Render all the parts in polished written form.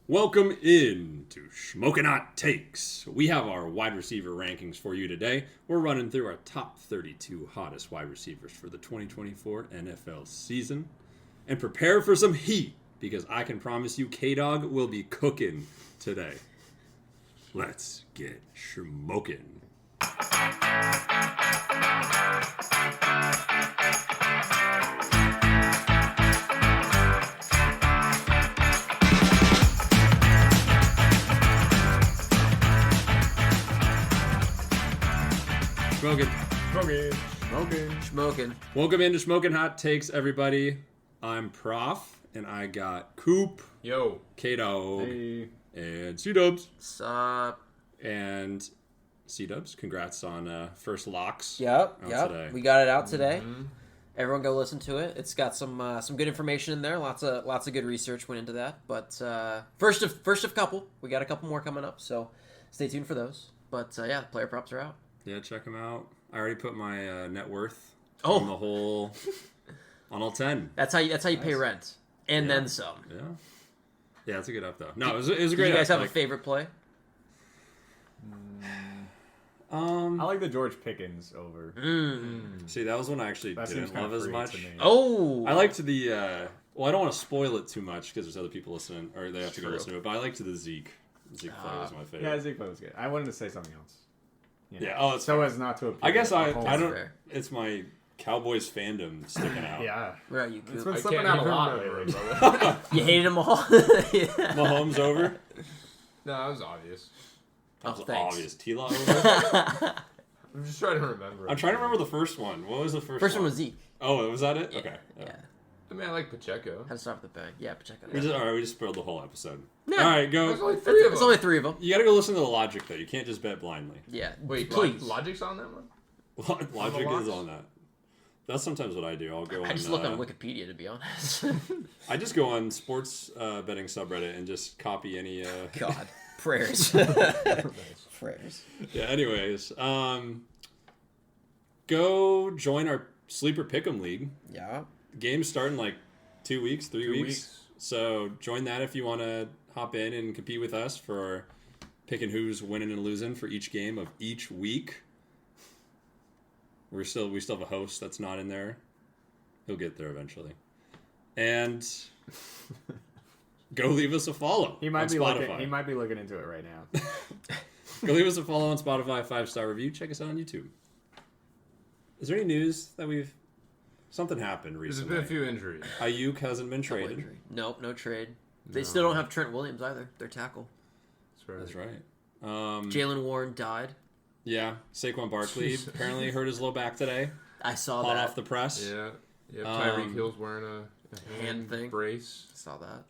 Welcome in to Shmokin Hot Takes. We have our wide receiver rankings for you today. We're running through our top 32 hottest wide receivers for the 2024 NFL season. And prepare for some heat, because I can promise you K-Dog will be cooking today. Let's get Shmokin. Shmokin. Welcome into Shmokin Hot Takes, everybody. I'm Prof, and I got Coop, Yo, K-Dog, hey. and C-Dubs. Sup? And C-Dubs, congrats on first locks. Yep. Today. We got it out today. Mm-hmm. Everyone go listen to it. It's got some good information in there. Lots of good research went into that. But first of couple. We got a couple more coming up, so stay tuned for those. But yeah, player props are out. Yeah, check them out. I already put my net worth Oh. on the whole on all 10. That's how you pay rent and then some. Yeah, it's a good up though. No, it was a great. Do you guys up. have a favorite play? I like the George Pickens over. See, that was one I actually That seems didn't kind love of as free much. to me. Oh, I liked the. Well, I don't want to spoil it too much because there's other people listening, or they have to go True. listen to it. But I liked the Zeke. Zeke play was my favorite. Yeah, Zeke was good. I wanted to say something else. You know, Yeah, oh, it's so fair. as not to appear. I guess I a don't. fair. It's my Cowboys fandom sticking out. Yeah, where are you, it's Coop? been I slipping can't out a even lot remember, lately. brother. You hated them all. Mahomes over. No, that was obvious. That was thanks. obvious. T-Law over. I'm just trying to remember. I'm trying to remember the first one. What was the first? First one was Zeke. Oh, was that it? Okay. Yeah. I mean, I like Pacheco. Had to start with the bang. Yeah, Pacheco. We just, all right, we just spoiled the whole episode. Yeah. All right, There's go. only three of There's them. only three of them. You got to go listen to the logic though. You can't just bet blindly. Yeah. Wait, please. Logic's on that one? Logic locks? is on that. That's sometimes what I do. I'll go. I just look on Wikipedia, to be honest. I just go on sports betting subreddit and just copy any. God, prayers. Prayers. Yeah. Anyways, go join our sleeper pick'em league. Yeah. Game's starting like 2 weeks, 3 2 weeks. weeks. So join that if you want to hop in and compete with us for picking who's winning and losing for each game of each week. We still have a host that's not in there. He'll get there eventually. And go leave us a follow. he might on be Spotify. looking. He might be looking into it right now. Go leave us a follow on Spotify, 5-star review. Check us out on YouTube. Is there any news that something happened There's recently? been a few injuries. Ayuk hasn't been Double traded. injury. Nope, no trade. They No. still don't have Trent Williams either. Their tackle. That's right. Jalen Warren died. Yeah, Saquon Barkley apparently hurt his low back today. I saw Hot that. off the press. Yeah. Tyreek Hill's wearing a hand thing. brace. Saw that.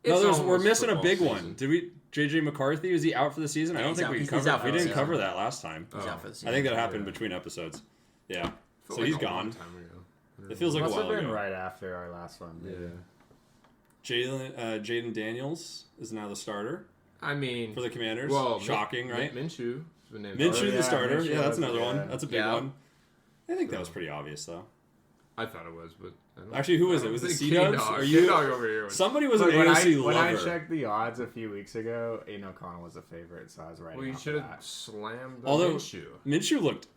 No, It's we're almost missing a football big season. one. Did we? JJ McCarthy, is he out for the season? I Yeah, don't he's think out. we He's covered. out for We the didn't season. cover that last time. He's Oh. out for the season. I think that happened Yeah. between episodes. Yeah, Felt so like he's a gone. long time ago. It feels like a Must have while been ago. right after our last one. Yeah. Jaden Daniels is now the starter I mean, for the Commanders. well, shocking, right? Minshew. has been named Minshew starter. the yeah, starter. Minshew Yeah, that's was- another one. yeah. That's a big Yeah. one. I think that was pretty obvious though. I thought it was, but I don't Actually, who was I it? don't Was it think C-Dubs? K-Dog. Are you- K-Dog over here? Somebody was an Look, when AOC when I lover. checked the odds a few weeks ago, Aiden O'Connell was a favorite, so I was right. Well, you should have slammed the Although Minshew. Minshew looked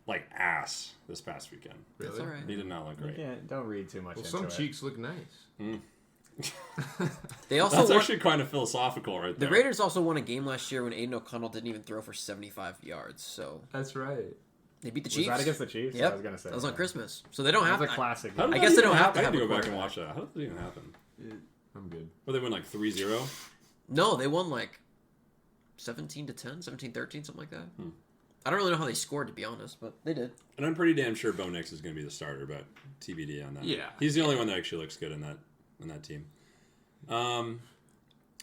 like ass this past weekend. Really? That's all right. He did not look great. Don't read too much Well, into some it. cheeks look nice. They also That's won, actually kind of philosophical, right the there. Raiders also won a game last year when Aiden O'Connell didn't even throw for 75 yards. So That's right. they beat the Was Chiefs. that against the Chiefs? Yep. I was gonna say that was on yeah. Christmas. So they don't That have was a to. classic. How did I that guess they even don't have happen? to I have had to a go back and quarterback. watch that. How did that even happen? I'm good. Were they win like 3-0? No, they won like 17-10, 17-13, something like that. I don't really know how they scored, to be honest, but they did. And I'm pretty damn sure Bo Nix is going to be the starter, but TBD on that. Yeah. He's the only one that actually looks good in that team. Yeah,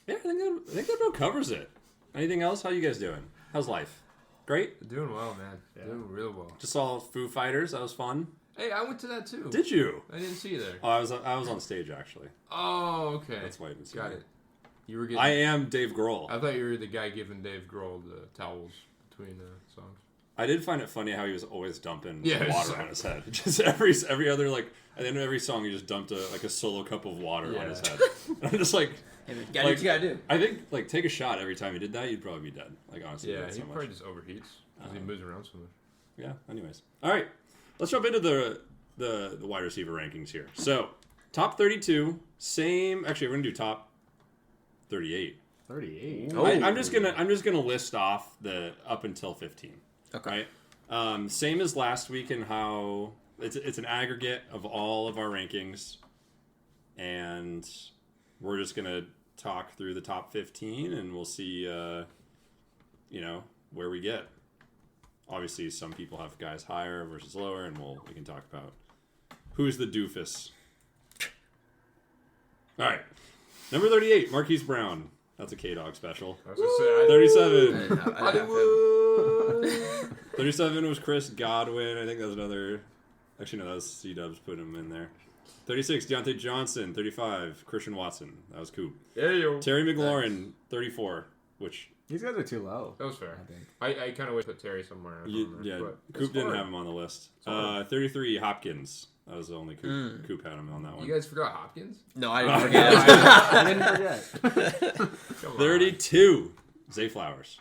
I think that about covers it. Anything else? How you guys doing? How's life? Great. Doing well, man. Yeah. Doing real well. Just saw Foo Fighters. That was fun. Hey, I went to that too. Did you? I didn't see you there. Oh, I was on stage actually. Oh, okay. That's why I didn't see Got you. it. You were getting. I am Dave Grohl. I thought you were the guy giving Dave Grohl the towels between the songs. I did find it funny how he was always dumping Yeah, it's water so- on his head. Just every other like at the end of every song, he just dumped a solo cup of water on his Yeah. head. And I'm just like, Hey, man, gotta do what you gotta do. I think like take a shot every time he did that, you'd probably be dead. Like honestly, Yeah, that's he so probably much. just overheats because he moves around so much. Yeah. Anyways, all right, let's jump into the wide receiver rankings here. So top 32, same. Actually, we're gonna do top 38. 38. Oh. I'm just gonna list off the up until 15. Okay. Right. Same as last week in how it's an aggregate of all of our rankings, and we're just gonna talk through the top 15, and we'll see, where we get. Obviously, some people have guys higher versus lower, and we can talk about who's the doofus. All right, number 38, Marquise Brown. That's a K-Dog special. I was gonna say, 37. I didn't have him. 37 was Chris Godwin. I think that was another. Actually, no, that was C-Dubs put him in there. 36, Deontay Johnson. 35, Christian Watson. That was Coop. Yeah, yo. Terry McLaurin, 34, which These guys are too low. That was fair. I think. I kind of wish put Terry somewhere. Coop it's didn't hard. have him on the list. hard. 33, Hopkins. That was the only Coop had him on that one. You guys forgot Hopkins? No, I didn't forget. I didn't forget. Come on. 32, Zay Flowers.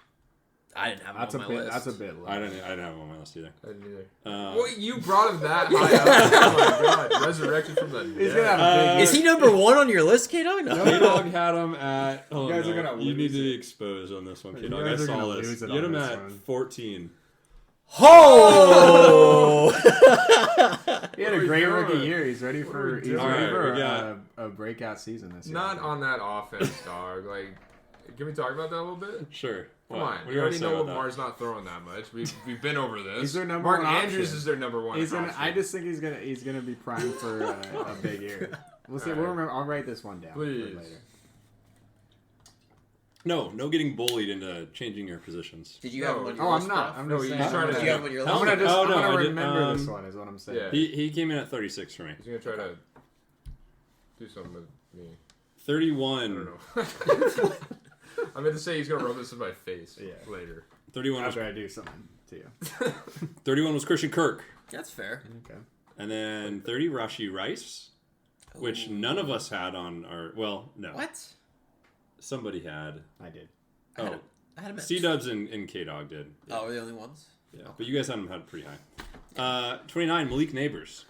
I didn't have him That's a on my bit. list. That's a bit low. I didn't have him on my list either. I didn't either. Well, You brought him that high up. Oh my god. Resurrected from the He's dead. gonna have a big. Is he number 1 on your list, K-Dog? No. K-Dog had him at. Oh, You guys are no. gonna You need lose to be it. exposed on this one, You K-Dog. I guys are saw gonna this. lose it You had on him this at one. 14. Oh! He had a What are great we rookie doing? year. He's ready What are for. we He's doing? ready Alright, for we got- a breakout season this year. Not on that offense, dog. Like, can we talk about that a little bit? Sure. Come What? on, What do you you already say know about that? Lamar's not throwing that much. We've been over this. He's their number Mark one Andrews option. is their number one. He's gonna. option. I just think he's gonna be primed for a big year. We'll see. All We'll right. remember. I'll write this one down for Please. later. No getting bullied into changing your positions. Did you have him on your Oh, list? I'm not. Bro? I'm No, just he's saying. trying to- Did you have him on your I'm list? gonna just. Oh, I'm no, gonna I did- remember this one. Is what I'm saying. Yeah. He came in at 36 for me. He's gonna try to do something with me. 31. I don't know. I meant to say he's gonna rub this in my face Yeah. later. 31 was, After I do something to you. 31 was Christian Kirk. That's fair. Okay. And then 30, Rashi Rice, which Ooh. none of us had on our. Well, no. What? Somebody had. I did. I had Oh, him- I had him at C-Dubs and K-Dog did. Oh, we're the only ones? Yeah. But you guys had him had pretty high. 29, Malik Neighbors.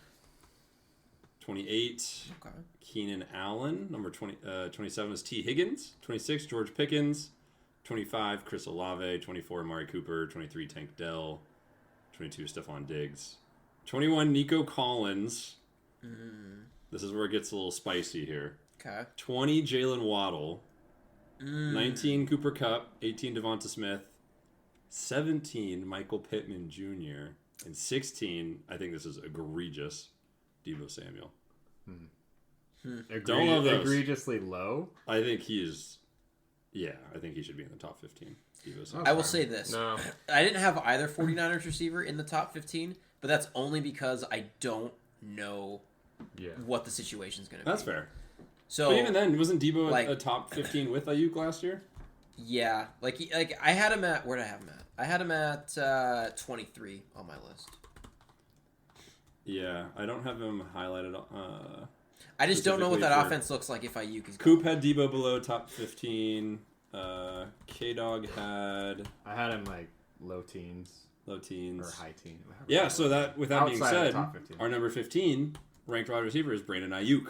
28, Okay. Keenan Allen. Number 27 is T. Higgins. 26, George Pickens. 25, Chris Olave. 24, Amari Cooper. 23, Tank Dell. 22, Stephon Diggs. 21, Nico Collins. This is where it gets a little spicy here. Okay. 20, Jalen Waddle. 19, Cooper Kupp. 18, Devonta Smith. 17, Michael Pittman Jr. And 16, I think this is egregious, Deebo Samuel. Don't love those. Egregiously low. I think he is. Yeah, I think he should be in the top 15. Deebo Samuel. I will say this. No. I didn't have either 49ers receiver in the top 15, but that's only because I don't know Yeah. what the situation's going to be. That's fair. So, But even then, wasn't Deebo like- a top 15 with Ayuk last year? yeah. Like I had him at... Where did I have him at? I had him at 23 on my list. Yeah, I don't have him highlighted. I just don't know what that Specifically for- offense looks like if Ayuk is Coop had Deebo below top 15. K-Dog had I had him like low teens low teens. or high teens. Yeah, so that with that being Outside of the said, top 15. our number 15 ranked wide receiver is Brandon Ayuk,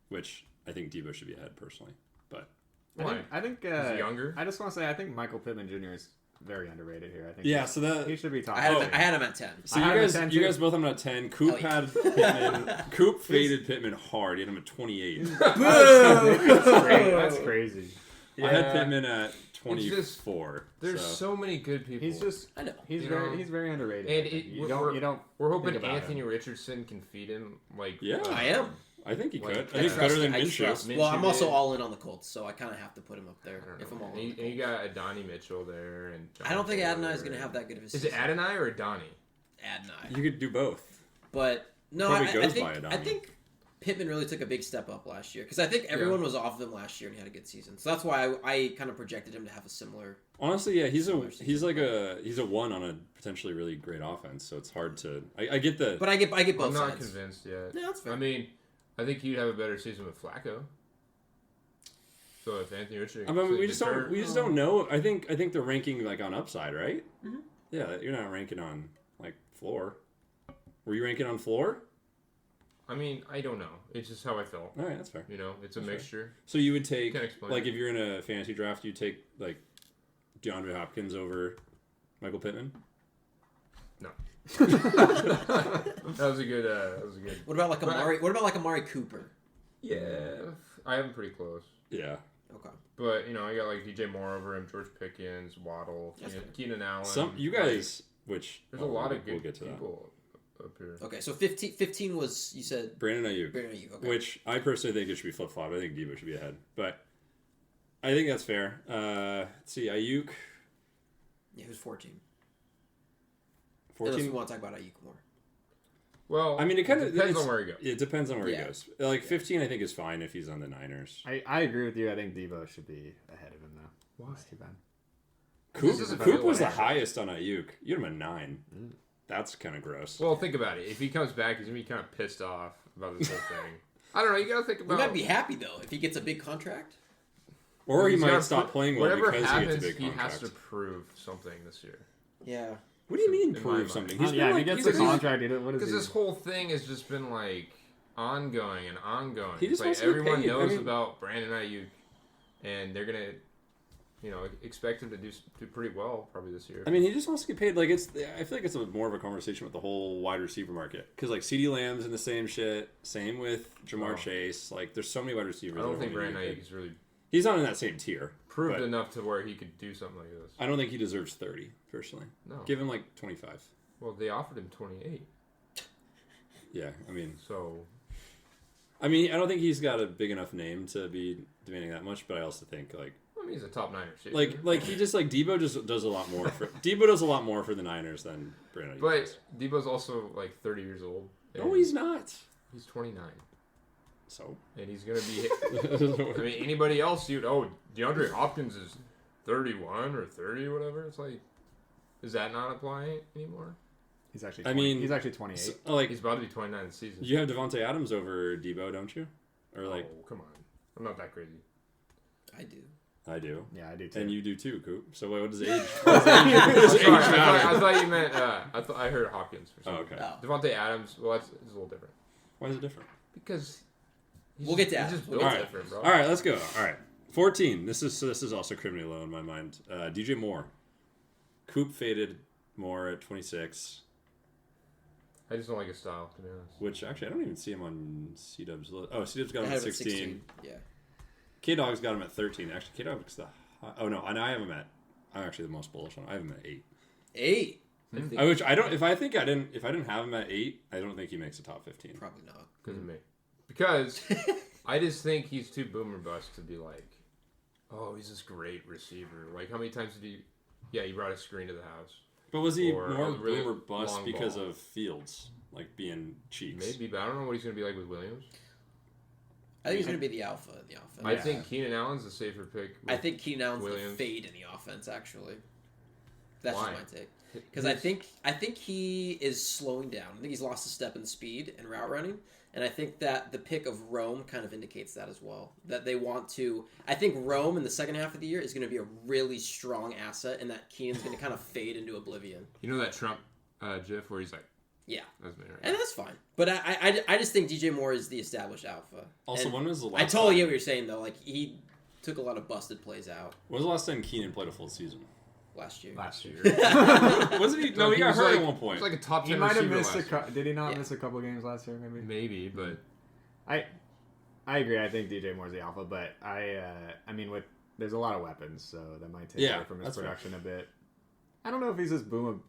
which I think Deebo should be ahead personally. But Why? I think Is he younger? I just want to say I think Michael Pittman Jr. is very underrated here. I think yeah, so that he should be top. I had, him, 15. I had him at 10. so I you had him guys at 10 you too. guys both have him at 10. Coop Oh, yeah. had Pittman. Coop faded Pittman hard. He had him at 28. That's crazy. I had Yeah. Pittman at just- 24. There's so. so many good people. He's just I know. he's You very know, he's very underrated. and I think. it- you we're- don't we're- you don't. We're hoping think about Anthony him. Richardson can feed him. Like Yeah. I am. I think he Like, could. I I think trust- better than I trust- Minshew. Well, I'm also did. all in on the Colts, so I kind of have to put him up there I don't if know. I'm all And in. you, on the and you Colts. got Adonai Mitchell there, and I don't think John Adonai is Taylor. going to have that good of a Is season. it Adonai or Adonai? Adonai. You could do both. But no, Probably I goes think by Adonai. I think Pittman really took a big step up last year because I think everyone was off of him last year and he had a good season. So that's why I kind of projected him to have a similar. Honestly, yeah, he's Similar season. a one on a potentially really great offense. So it's hard to. I get the. But I get both I'm not sides. convinced yet. No, that's fair. I mean, I think you'd have a better season with Flacco. So if Anthony Richardson, I mean, we just don't know. I think they're ranking like on upside, right? Mm-hmm. Yeah, you're not ranking on like floor. Were you ranking on floor? I mean, I don't know. It's just how I felt. All right, that's fair. You know, it's a That's mixture. So you would take Can't explain like it. if you're in a fantasy draft, you take like DeAndre Hopkins over Michael Pittman. No. That was a good. What about like Amari? What about like Amari Cooper? Yeah, I have him pretty close. Yeah. Okay. But you know, I got like DJ Moore over him, George Pickens, Waddle, That's fair. Keenan Allen. You guys, which There's a lot of good we'll get to that. people up here. Okay, so 15 was, you said, Brandon Ayuk, Brandon Ayuk. Okay. which I personally think it should be flip flop. I think Debo should be ahead, but I think that's fair. Let's see, Ayuk. Yeah, who's 14? Unless we 14. want to talk about Ayuk more. Well, I mean, it kind of depends on where he goes. It depends on where Yeah. he goes. Like 15, I think is fine if he's on the Niners. I agree with you. I think Debo should be ahead of him though. Why? That's too bad. This doesn't Coop feel was the like- highest on Ayuk. You had him a 9. That's kind of gross. Well, think about it. If he comes back, he's gonna be kind of pissed off about this whole thing. I don't know. You gotta think We about. might be happy, though, if he gets a big contract. Or he He's might gotta stop put- playing well whatever because happens, he gets a big he contract. has to prove something this year. Yeah. What do you mean in my prove mind. something? Well, yeah, if he gets the he's- contract, what is Because he? this whole thing has just been like ongoing and ongoing. He just It's wants like to get everyone paid. I knows mean- about Brandon Ayuk, and they're gonna, expect him to do pretty well probably this year. I mean, he just wants to get paid. Like I feel like it's more of a conversation with the whole wide receiver market because like CeeDee Lamb's in the same shit. Same with Jamar Oh. Chase. Like there's so many wide receivers. I don't that think wanna Brandon get Ayuk paid. is really He's not in that same tier. proved but enough to where he could do something like this. I don't think he deserves 30 personally. No. Give him like 25. Well, they offered him 28, Yeah, I mean, so I don't think he's got a big enough name to be demanding that much. But I also think like I mean he's a top Niner receiver. like he just like Debo just does a lot more for Debo does a lot more for the Niners than Brandon. Ayuk But does. Debo's also like 30 years old. No, and he's not. He's 29, So and he's gonna be. I mean, anybody else, DeAndre Hopkins is 31 or 30 or whatever. It's like, does that not apply anymore? He's actually. I 20, mean, he's actually 28. So, like He's about to be 29 this season. you have Devontae Adams over Debo, don't you? Or like oh, come on. I'm not that crazy. I do. I do, Yeah, I do too. and you do too, Coop. So what does age? I'm sorry, age I matter? thought you meant. I heard Hopkins for some Oh, reason. okay. Oh. Devontae Adams. Well, it's a little different Why is it different? because We'll get to he's Adams. just We'll built get to different, bro. All right, let's go. All right, 14. This is also criminally low in my mind. DJ Moore, Coop faded Moore at 26, I just don't like his style, to be honest. which actually I don't even see him on C-Dub's list. Oh, C-Dub's got I him had at him at 16. Yeah. K-Dog's got him at 13. Actually, K-Dog's the oh no, and I have him at. I'm actually the most bullish on him. I have him at 8. 8. I Hmm. think Which I don't. If I didn't have him at 8, I don't think he makes a top 15. probably not. Because of me. Because I just think he's too boomer bust to be like, oh, he's this great receiver. Like, how many times did he? Yeah, he brought a screen to the house. But was he Or more a really boomer bust long because ball. of Fields, like being cheeks? Maybe, but I don't know what he's going to be like with Williams. I think he's going to be the alpha in the offense. I think Keenan Allen's a safer pick. I think Keenan Allen's the Williams. fade in the offense, actually. That's Why? just my take. Because I think he is slowing down. I think he's lost a step in speed and route running. And I think that the pick of Rome kind of indicates that as well. That they want to... I think Rome in the second half of the year is going to be a really strong asset, and that Keenan's going to kind of fade into oblivion. You know that Trump gif where he's like, Yeah. that's me right And that's fine. But I just think DJ Moore is the established alpha. Also, And when was the last? I totally time, get what you're saying, though. Like, he took a lot of busted plays out When was the last time Keenan played a full season? last year. last year. Wasn't he? No, he got was hurt like, at one point. He was like a top 10 He might have receiver missed last year. Did he not Yeah. miss a couple games last year? Maybe, but I agree. I think DJ Moore's the alpha, but I mean, there's a lot of weapons, so that might take Yeah, away from his that's fair. production a bit. I don't know if he's as boom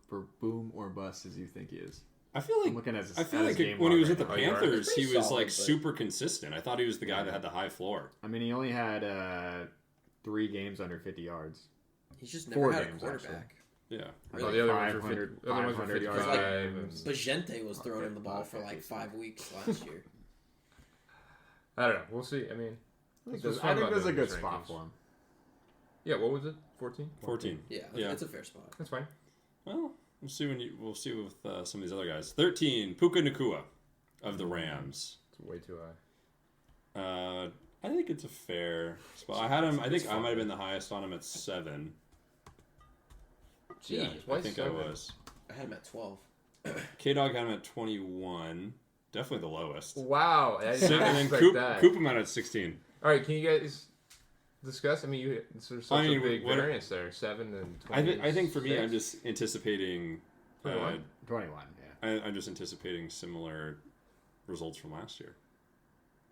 or bust as you think he is. I feel I'm like looking at his, I feel at like his game when he log was with right the now. Oh, you are? Panthers, It's he pretty was solid, like but- super consistent. I thought he was the guy that had the high floor. I mean, he only had 3 games under 50 yards. He's just 4 never had a games, quarterback. Yeah, I thought the other ones were 500 the other ones were 500 yards 55. games. Bajente was throwing him the ball for like 5 weeks last year. I don't know. We'll see. I mean, I think That's this fine is about a good those spot rankings. for him. yeah. What was it? 14. 14. Yeah, Yeah. that's a fair spot. That's fine. Well, we'll see we'll see with some of these other guys. 13, Puka Nakua of the Rams. It's way too high. I think it's a fair spot. I had him. I think I might have been the highest on him at 7. Jeez, Yeah, why I think 7? I was. I had him at 12. K-Dog had him at 21. Definitely the lowest. Wow, I did And not then expect that. Coop him out at 16. All right, can you guys discuss? I mean, there's such I mean, a big what- variance there, 7 and 20. I think for me, I'm just anticipating. 21? 21, yeah. I'm just anticipating similar results from last year,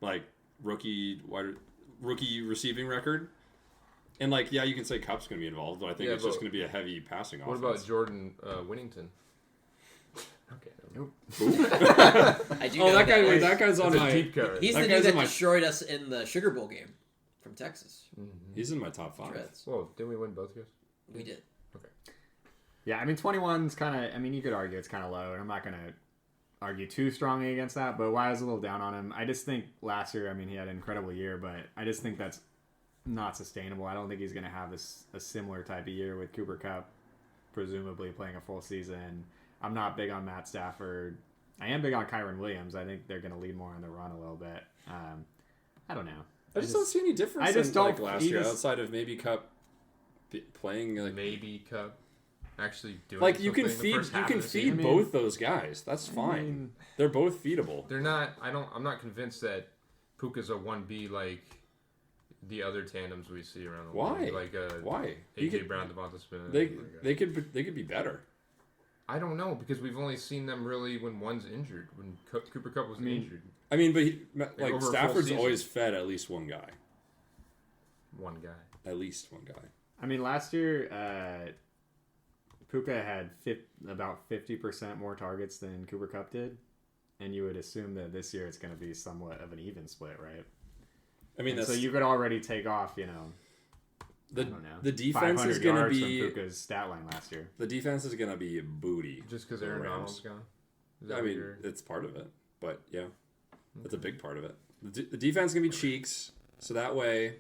like rookie receiving record, and like you can say Cup's going to be involved, but I think it's just going to be a heavy passing What offense. about Jordan Winnington? Okay. Nope. I do Oh, know that guy! is- That guy's on That's a my. deep cut. He's that the guy's dude in that my- destroyed us in the Sugar Bowl game from Texas. He's in my top 5. Dreads. Whoa, didn't we win both years? We did. Yeah, I mean, 21's kind of, I mean, you could argue it's kind of low, and I'm not going to argue too strongly against that, but why I was a little down on him, I just think last year, I mean, he had an incredible year, but I just think that's not sustainable. I don't think he's going to have a similar type of year with Cooper Kupp, presumably playing a full season. I'm not big on Matt Stafford. I am big on Kyron Williams. I think they're going to lead more on the run a little bit. I don't know. I just don't see any difference. I just don't- like last he year just- outside of maybe Cup playing like. Maybe Cup actually doing Like you can something the feed first half of the feed season. both those guys. That's fine. mean- They're both feedable. They're not. I'm not convinced that Puka's a 1B like the other tandems we see around the Why? league. Like Why? AJ Brown, Devonta Smith. They could be better. I don't know because we've only seen them really when one's injured. When Cooper Kupp was injured, I mean, but over a full Stafford's season. always fed at least one guy. one guy. At least one guy. I mean, last year, Puka had about 50% more targets than Cooper Kupp did, and you would assume that this year it's going to be somewhat of an even split, right? I mean, And that's so you could already take off, I the don't know, the defense is 500 going to yards be from Puka's stat line last year. the defense is going to be booty. Just because for the Aaron Rams. Donald's gone. Is that I what mean, you're- it's part of it, but yeah, that's a big part of it. The defense is going to be cheeks, so that way,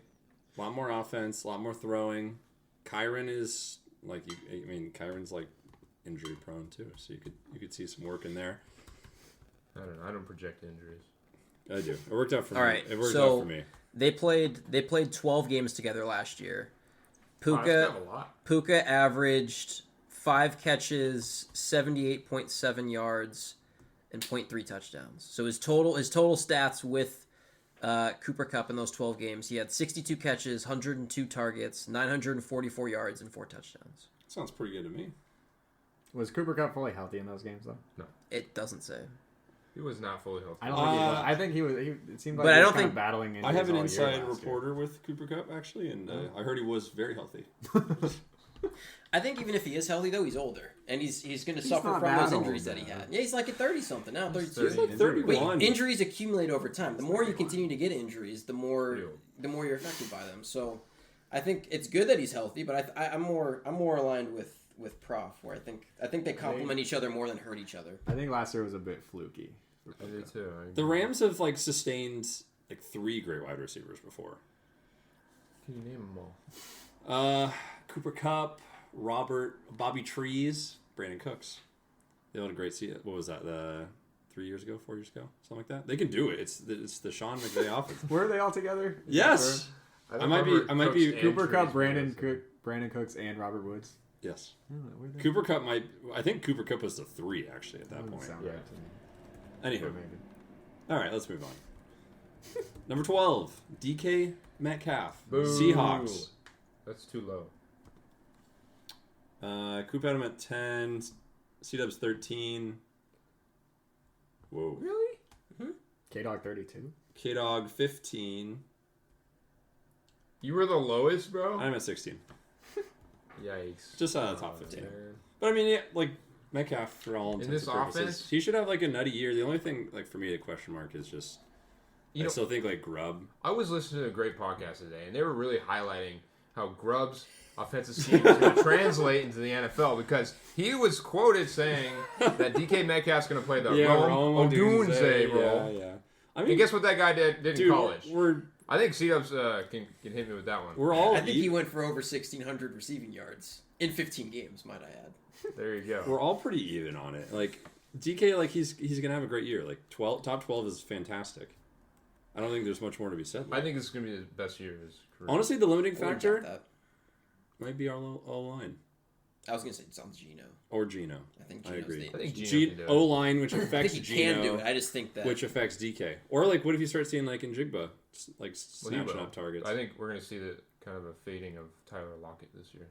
a lot more offense, a lot more throwing. Kyron is like Kyron's like injury prone too, so you could see some work in there. I don't know. I don't project injuries. I do. It worked out for All me. right, It worked so- out for me. They played 12 games together last year. Oh, that's Puka kind of a lot. Puka averaged 5 catches, 78.7 yards, and 0.3 touchdowns. So his total stats with Cooper Kupp in those 12 games, he had 62 catches, 102 targets, 944 yards, and 4 touchdowns. Sounds pretty good to me. Was Cooper Kupp fully healthy in those games, though? It doesn't say. He was not fully healthy. I don't think he was. I think he was. It seemed like But he I was don't kind think- of battling injuries I have an all year inside last year. reporter with Cooper Kupp actually, and I heard he was very healthy. I think even if he is healthy, though, he's older. And he's going to He's suffer not from that those old, injuries that he though. had. Yeah, he's like at 30-something now, 32. He's like 31. Wait, injuries accumulate over time. The more you continue to get injuries, the more you're affected by them. So, I think it's good that he's healthy, but I'm more aligned with Prof, where I think they complement each other more than hurt each other. I think last year was a bit fluky. I did too. The Rams have like sustained like 3 great wide receivers before. Can you name them all? Cooper Kupp, Bobby Trees, Brandon Cooks. They had a great season. What was that? 3 years ago, 4 years ago, something like that. They can do it. It's the Sean McVay offense. Were they all together? Yes. I might be Cooper Kupp, Brandon Cooks, and Robert Woods. Yes. Oh, were they? Cooper Kupp might. I think Cooper Kupp was the 3 actually at that Doesn't point. sound Yeah. right to me. Anywho, But maybe. all right, let's move on. Number 12, DK Metcalf, Boo. Seahawks. That's too low. Coop had him at 10. C-Dub's 13. Whoa. Really? K-Dog 32. K-Dog 15. You were the lowest, bro? I'm at 16. Yikes. Just out of the top 15. Man. But I mean, yeah, like Metcalf for all intents this and purposes, offense? he should have like a nutty year. The only thing, like for me, a question mark is just You I know, still think like Grubb. I was listening to a great podcast today, and they were really highlighting how Grubb's offensive scheme is going to translate into the NFL because he was quoted saying that DK Metcalf's going to play the Rome Odunze role. Yeah. I And mean, guess what that guy did in dude, college? we're I think C-Dubs can hit me with that one. we're all I think he went for over 1,600 receiving yards in 15 games, might I add. There you go. we're all pretty even on it. Like DK, like he's gonna have a great year. Like top 12 is fantastic. I don't think there's much more to be said. I think this is going to be the best year of his career. Honestly, the limiting I wouldn't factor doubt might be our O-line. that. I was gonna say it's on Gino. Or Gino. I think I Gino's agree. I think Gino can do it. O-line, which I affects think he Gino, can do it. I just think that which affects DK. Or, like, what if you start seeing, like, in Jigba, like, Well, he snatching will. up targets? I think we're going to see the kind of a fading of Tyler Lockett this year.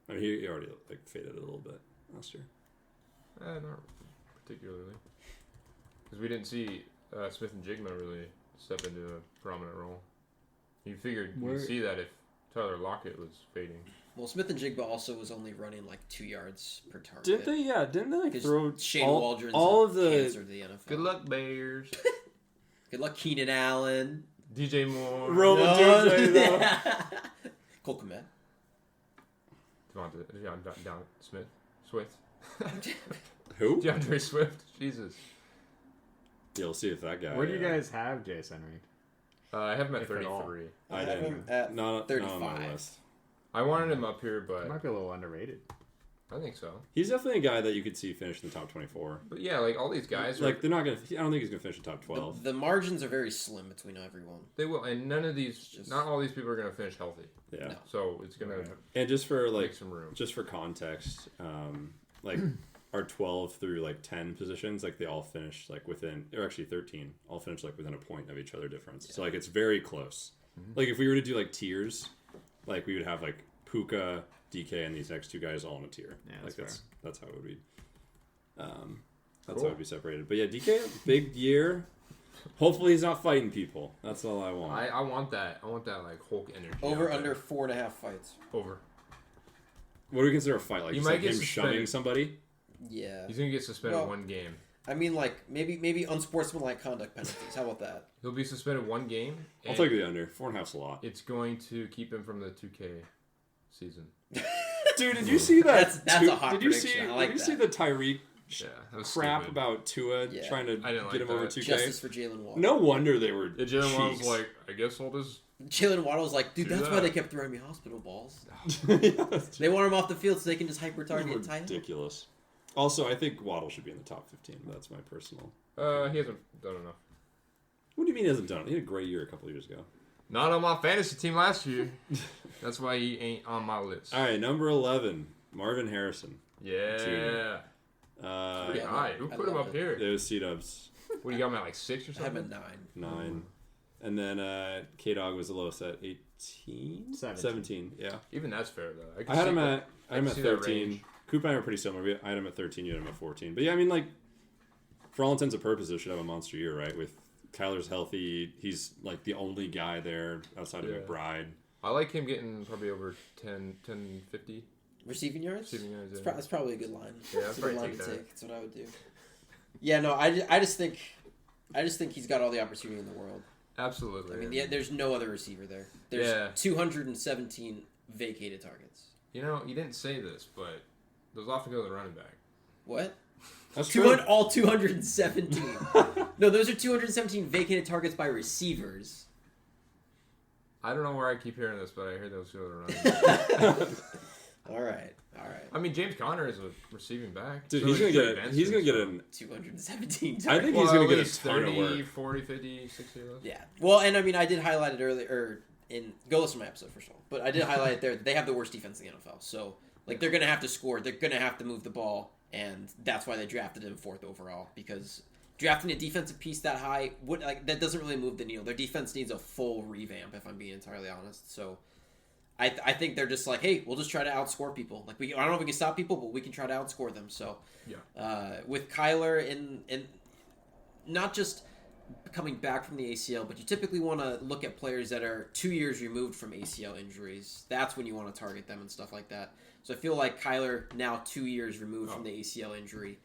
I mean, he already, like, faded a little bit last year. Not particularly. Because we didn't see Smith and Jigma really step into a prominent role. You figured you'd see that if Tyler Lockett was fading. well, Smith and Jigba also was only running like 2 yards per target. Didn't they? Yeah, didn't they like Because throw Shane all, Waldron's all of a the cancer to the NFL. Good luck, Bears. Good luck, Keenan Allen. DJ Moore. Roman DJ though? Cole Kmet. Down Smith. Swift. Who? DeAndre Swift. Jesus. Yeah, we'll see if that guy. Where do you guys have Jason Reed? I have him at If at all. 33. I have didn't. him at Not on my 35. list. I wanted him up here, He but might be a little underrated. I think so. He's definitely a guy that you could see finish in the top 24. But yeah, like all these guys, Like they're not gonna. I don't think he's gonna finish in the top 12. The margins are very slim between everyone. they will, and none of these, Just- not all these people are going to finish healthy. Yeah. No. So it's going to And just for like, make some room. just for context, like our 12 through like 10 positions, like they all finish like within, or actually 13, all finish like within a point of each other difference. So like it's very close. Like if we were to do like tiers, like we would have like Puka, DK, and these next two guys all in a tier. Yeah, like that's that's how it would be. That's Cool. how it would be separated. But yeah, DK, big year. Hopefully he's not fighting people. That's all I want. I want that. I want that like Hulk energy. Over out under there. 4.5 fights. Over. What do we consider a fight? Like, He just might like get him suspended. shoving somebody? Yeah. He's going to get suspended Well- one game. I mean, like maybe unsportsmanlike conduct penalties. How about that? He'll be suspended one game. I'll and take the under. 4.5's a lot. It's going to keep him from the 2K season. Dude, did you see that? That's a hot Did you prediction. see? I like did you see that. the Tyreek Yeah, that was crap stupid. about Tua Yeah. trying to I didn't get like him over that. 2K? Justice for Jalen Waddle. No wonder they were Yeah, Jalen Waddle's cheeks. like, I guess I'll just. Jalen Waddle's like, dude, Do that's why that. they kept throwing me hospital balls. Yeah, that's They want him off the field so they can just hyper target tight end. ridiculous. Also, I think Waddle should be in the top 15. That's my personal. He hasn't done enough. What do you mean he hasn't done it? He had a great year a couple years ago. Not on my fantasy team last year. That's why he ain't on my list. All right, number 11, Marvin Harrison. Yeah. Junior. Pretty Yeah, high. Who I put him love up it. here? There's C-Dubs, What, you got him at like 6 or I have something? a 9. 9. And then K-Dog was the lowest at 18? 17, yeah. Even that's fair, though. I had him that. at 13. range. Coop and I were pretty similar. I had him at 13, you had him at 14. But yeah, I mean, like, for all intents and purposes, should have a monster year, right? With Kyler's healthy. He's, like, the only guy there outside of Yeah. McBride. I like him getting probably over 10, 50. Receiving yards? Receiving yards, yeah. That's probably a good line. Yeah, That's I'd a good probably line take to that. take. That's what I would do. Yeah, no, I just think he's got all the opportunity in the world. Absolutely. I mean, there's no other receiver there. There's Yeah. 217 vacated targets. You know, you didn't say this, but those often go to the running back. What? That's 200, all 217. No, those are 217 vacated targets by receivers. I don't know where I keep hearing this, but I hear those go to the running back. All right. I mean, James Conner is a receiving back. Dude, So he's is gonna Trey get. Benson, He's gonna get so- an. 217 targets. I think Well, he's gonna at get a least ton of 30, work. 40, 50, 60 of those. Yeah. Well, and I mean, I did highlight it earlier, go listen to my episode first of all, but I did highlight it there. They have the worst defense in the NFL, so like they're gonna have to score, they're gonna have to move the ball, and that's why they drafted him 4th overall, because drafting a defensive piece that high that doesn't really move the needle. Their defense needs a full revamp, if I'm being entirely honest. So I think they're just like, hey, we'll just try to outscore people. Like I don't know if we can stop people, but we can try to outscore them. So Yeah. with Kyler and not just coming back from the ACL, but you typically want to look at players that are 2 years removed from ACL injuries. That's when you want to target them and stuff like that. So I feel like Kyler, now 2 years removed from the ACL injury,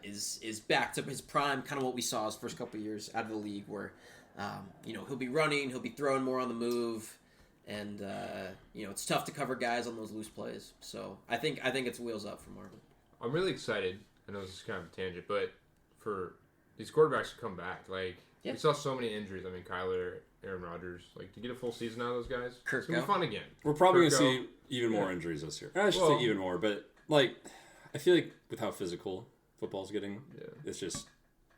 is back to his prime, kind of what we saw his first couple of years out of the league, where he'll be running, he'll be throwing more on the move, and it's tough to cover guys on those loose plays. So I think it's wheels up for Marvin. I'm really excited. I know this is kind of a tangent, but for these quarterbacks to come back, like Yeah. we saw so many injuries. I mean, Kyler, Aaron Rodgers, like to get a full season out of those guys, Kirk it's gonna be Go. fun again. We're probably going to Kirko. see even more injuries this year. I should Well- say even more, but like, I feel like with how physical football's getting, Yeah. it's just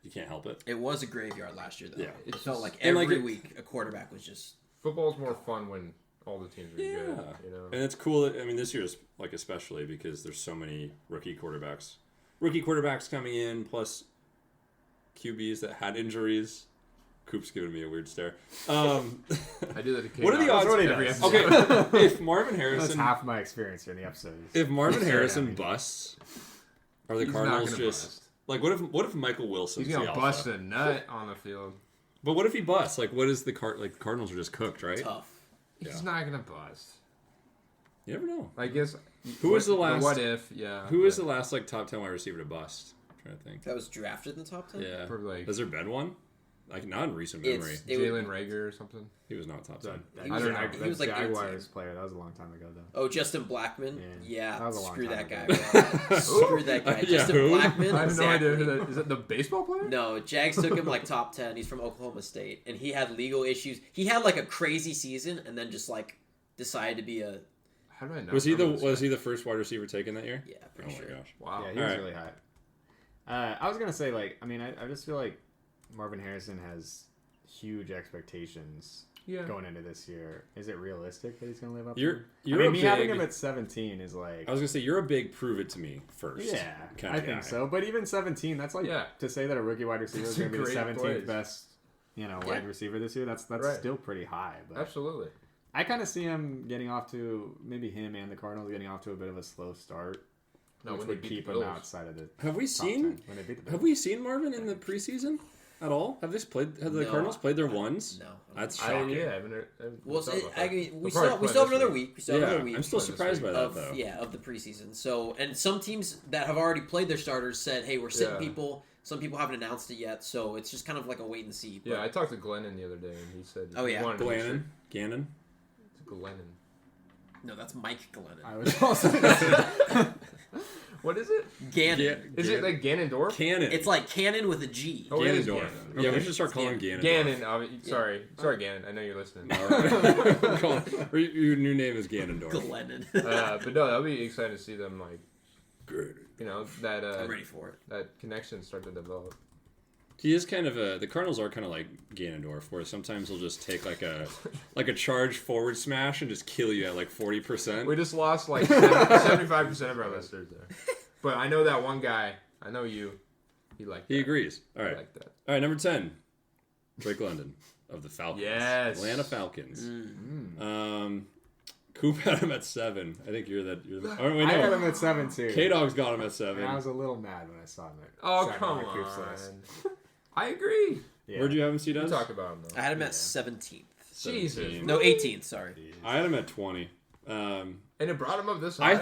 You can't help it. It was a graveyard last year, though. Yeah. It felt like And, every like, week a quarterback was just... Football's more fun when all the teams are good. You know? And it's cool. I mean, this year is like especially because there's so many rookie quarterbacks. Rookie quarterbacks coming in, plus QBs that had injuries. Coop's giving me a weird stare. I do that to What are the odds? every episode. Okay, if Marvin That's Harrison, half my experience here in the episode. if Marvin Staring Harrison at me. busts, are the He's not Cardinals gonna just bust. like what if Michael Wilson's He's the gonna alpha? bust a nut on the field. But what if he busts? Like, what is the Cardinals are just cooked, right? tough. He's not gonna bust. You never know. I guess. Who was the last? What if? Yeah. Who was the last like top 10 wide receiver to bust? I'm trying to think. That was drafted in the top 10? Yeah. Probably like- Has there been one? Like not in recent memory. Jalen Rager or something? He was not top 10. He was like- he was like Jaguars 18. player. That was a long time ago, though. Oh, Justin Blackman? Yeah. That was a long Screw time that guy, ago. bro. Screw that guy. Yeah, Justin who? Blackman? I have no idea who Exactly. that is. That the baseball player? No, Jags took him like top 10. He's from Oklahoma State, and he had legal issues. He had like a crazy season, and then just like decided to be a How do I know? Was he the first wide receiver taken that year? yeah, Oh pretty sure. my gosh. Wow. Yeah, he was Alright. really high. I was gonna say I just feel like Marvin Harrison has huge expectations Yeah. going into this year. Is it realistic that he's gonna live up? You're to them? you're I mean, a me big, having him at 17 is like. I was gonna say you're a big prove it to me first. Yeah, kind I of think guy. so. But even 17, that's like Yeah. to say that a rookie wide receiver is That's going to be the great 17th plays. best, wide receiver this year. That's Right. still pretty high. But Absolutely. I kind of see him getting off to maybe him and the Cardinals getting off to a bit of a slow start, No, which when they would beat keep the him Bills. outside of the Have we top seen 10 when they beat the have Bills. we seen Marvin in the preseason at all? Have the No. Cardinals played their ones? No. That's I shocking. haven't haven't Well, thought about I that. mean, we They'll probably still have play another this week. We still have Yeah, another week. I'm still Play this surprised by week. that of though. of the preseason. So, and some teams that have already played their starters said, "Hey, we're sitting Yeah. people." Some people haven't announced it yet, so it's just kind of like a wait and see. But Yeah, I talked to Glennon the other day, and he said, Oh, yeah. he wanted to be Glennon, Gannon. sure. Glennon. no, that's Mike Glennon. I was also gonna say- What is it? Gannon. Is it like Ganondorf? Cannon? It's like Cannon with a G. Oh, it is Ganondorf. Gannon. Yeah, we Okay. should start calling him Gannon. Gannon. Sorry, Gannon. I know you're listening. All right. Call him- your new name is Ganondorf. Glennon. But no, that'll be exciting to see them like Good. that I'm ready for it. that connection start to develop. He is kind of the Cardinals are kind of like Ganondorf, where sometimes they'll just take like a charge forward smash and just kill you at like 40%. We just lost like 75% of our listeners there. But I know that one guy. I know you. He liked that. He agrees. All He right. liked that. All right, number 10, Drake London of the Falcons. Yes. Atlanta Falcons. Coop had him at 7. I think you're the. Oh wait, I had no. him at 7 too. K-Dog's got him at 7. And I was a little mad when I saw him. Oh, second come on Coop's list. on. I agree. Yeah. Where'd you have him, We C-Dubs? talked about him though. I had him at 17th. Jesus. 17. No, 18th. Sorry. I had him at 20. And it brought him up this high. I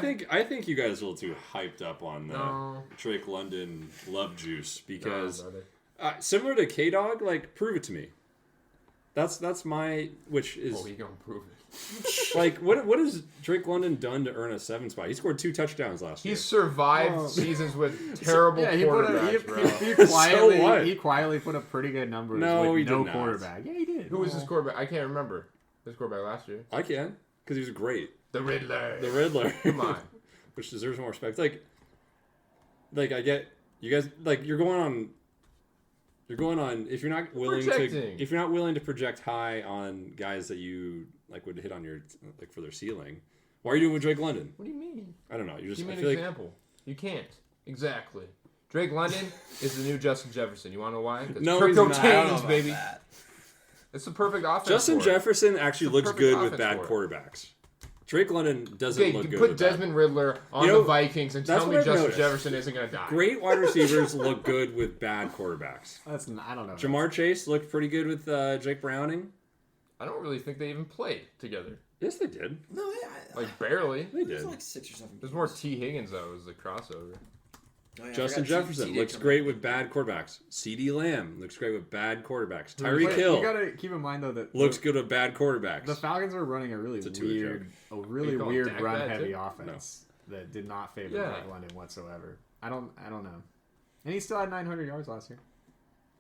think you guys are a little too hyped up on the No. Drake London love juice because No, brother. similar to K-Dog, like prove it to me. That's my which is Oh, he gonna prove it. like what has Drake London done to earn a 7 spot? He scored 2 touchdowns last He year. survived seasons with terrible Yeah, he put quarterbacks, bro. he quietly put up pretty good numbers No, with he no did not. quarterback. Yeah, he did. Who was his quarterback? I can't remember. His quarterback last year. I can because he was great. The Riddler. The Riddler, Come on. which deserves more respect. Like I get you guys like you're going on if you're not willing Projecting. to project high on guys that you like would hit on your like for their ceiling. Why are you doing with Drake London? What do you mean? I don't know. You're just Give me I an feel like example. You can't. Exactly. Drake London is the new Justin Jefferson. You want to know why? 'Cause No, Kirk he's not. I don't I don't know Cocaines, about baby. that. It's the perfect offense. Justin for it. Jefferson actually It's a looks perfect good with offense bad for quarterbacks. Drake London doesn't Okay, look you good. put with bad- Desmond Riddler on You know, the Vikings and that's tell me what I've Justin noticed. Jefferson isn't going to die. Great wide receivers look good with bad quarterbacks. I don't know. Jamar Chase looked pretty good with Jake Browning. I don't really think they even played together. Yes, they did. No, Like, barely. They There's did. like 6 or 7. There's more T. Higgins, though, as the crossover. Oh, yeah, I Justin forgot Jefferson CD looks coming great up. with bad quarterbacks. CD Lamb looks great with bad quarterbacks. But Tyreek Hill You gotta keep in mind though that looks good with bad quarterbacks. the Falcons were running a really It's a Tua weird, You call weird Dak run bad, heavy too? offense that did not favor Yeah. Drake London whatsoever. I don't know. And he still had 900 yards last year.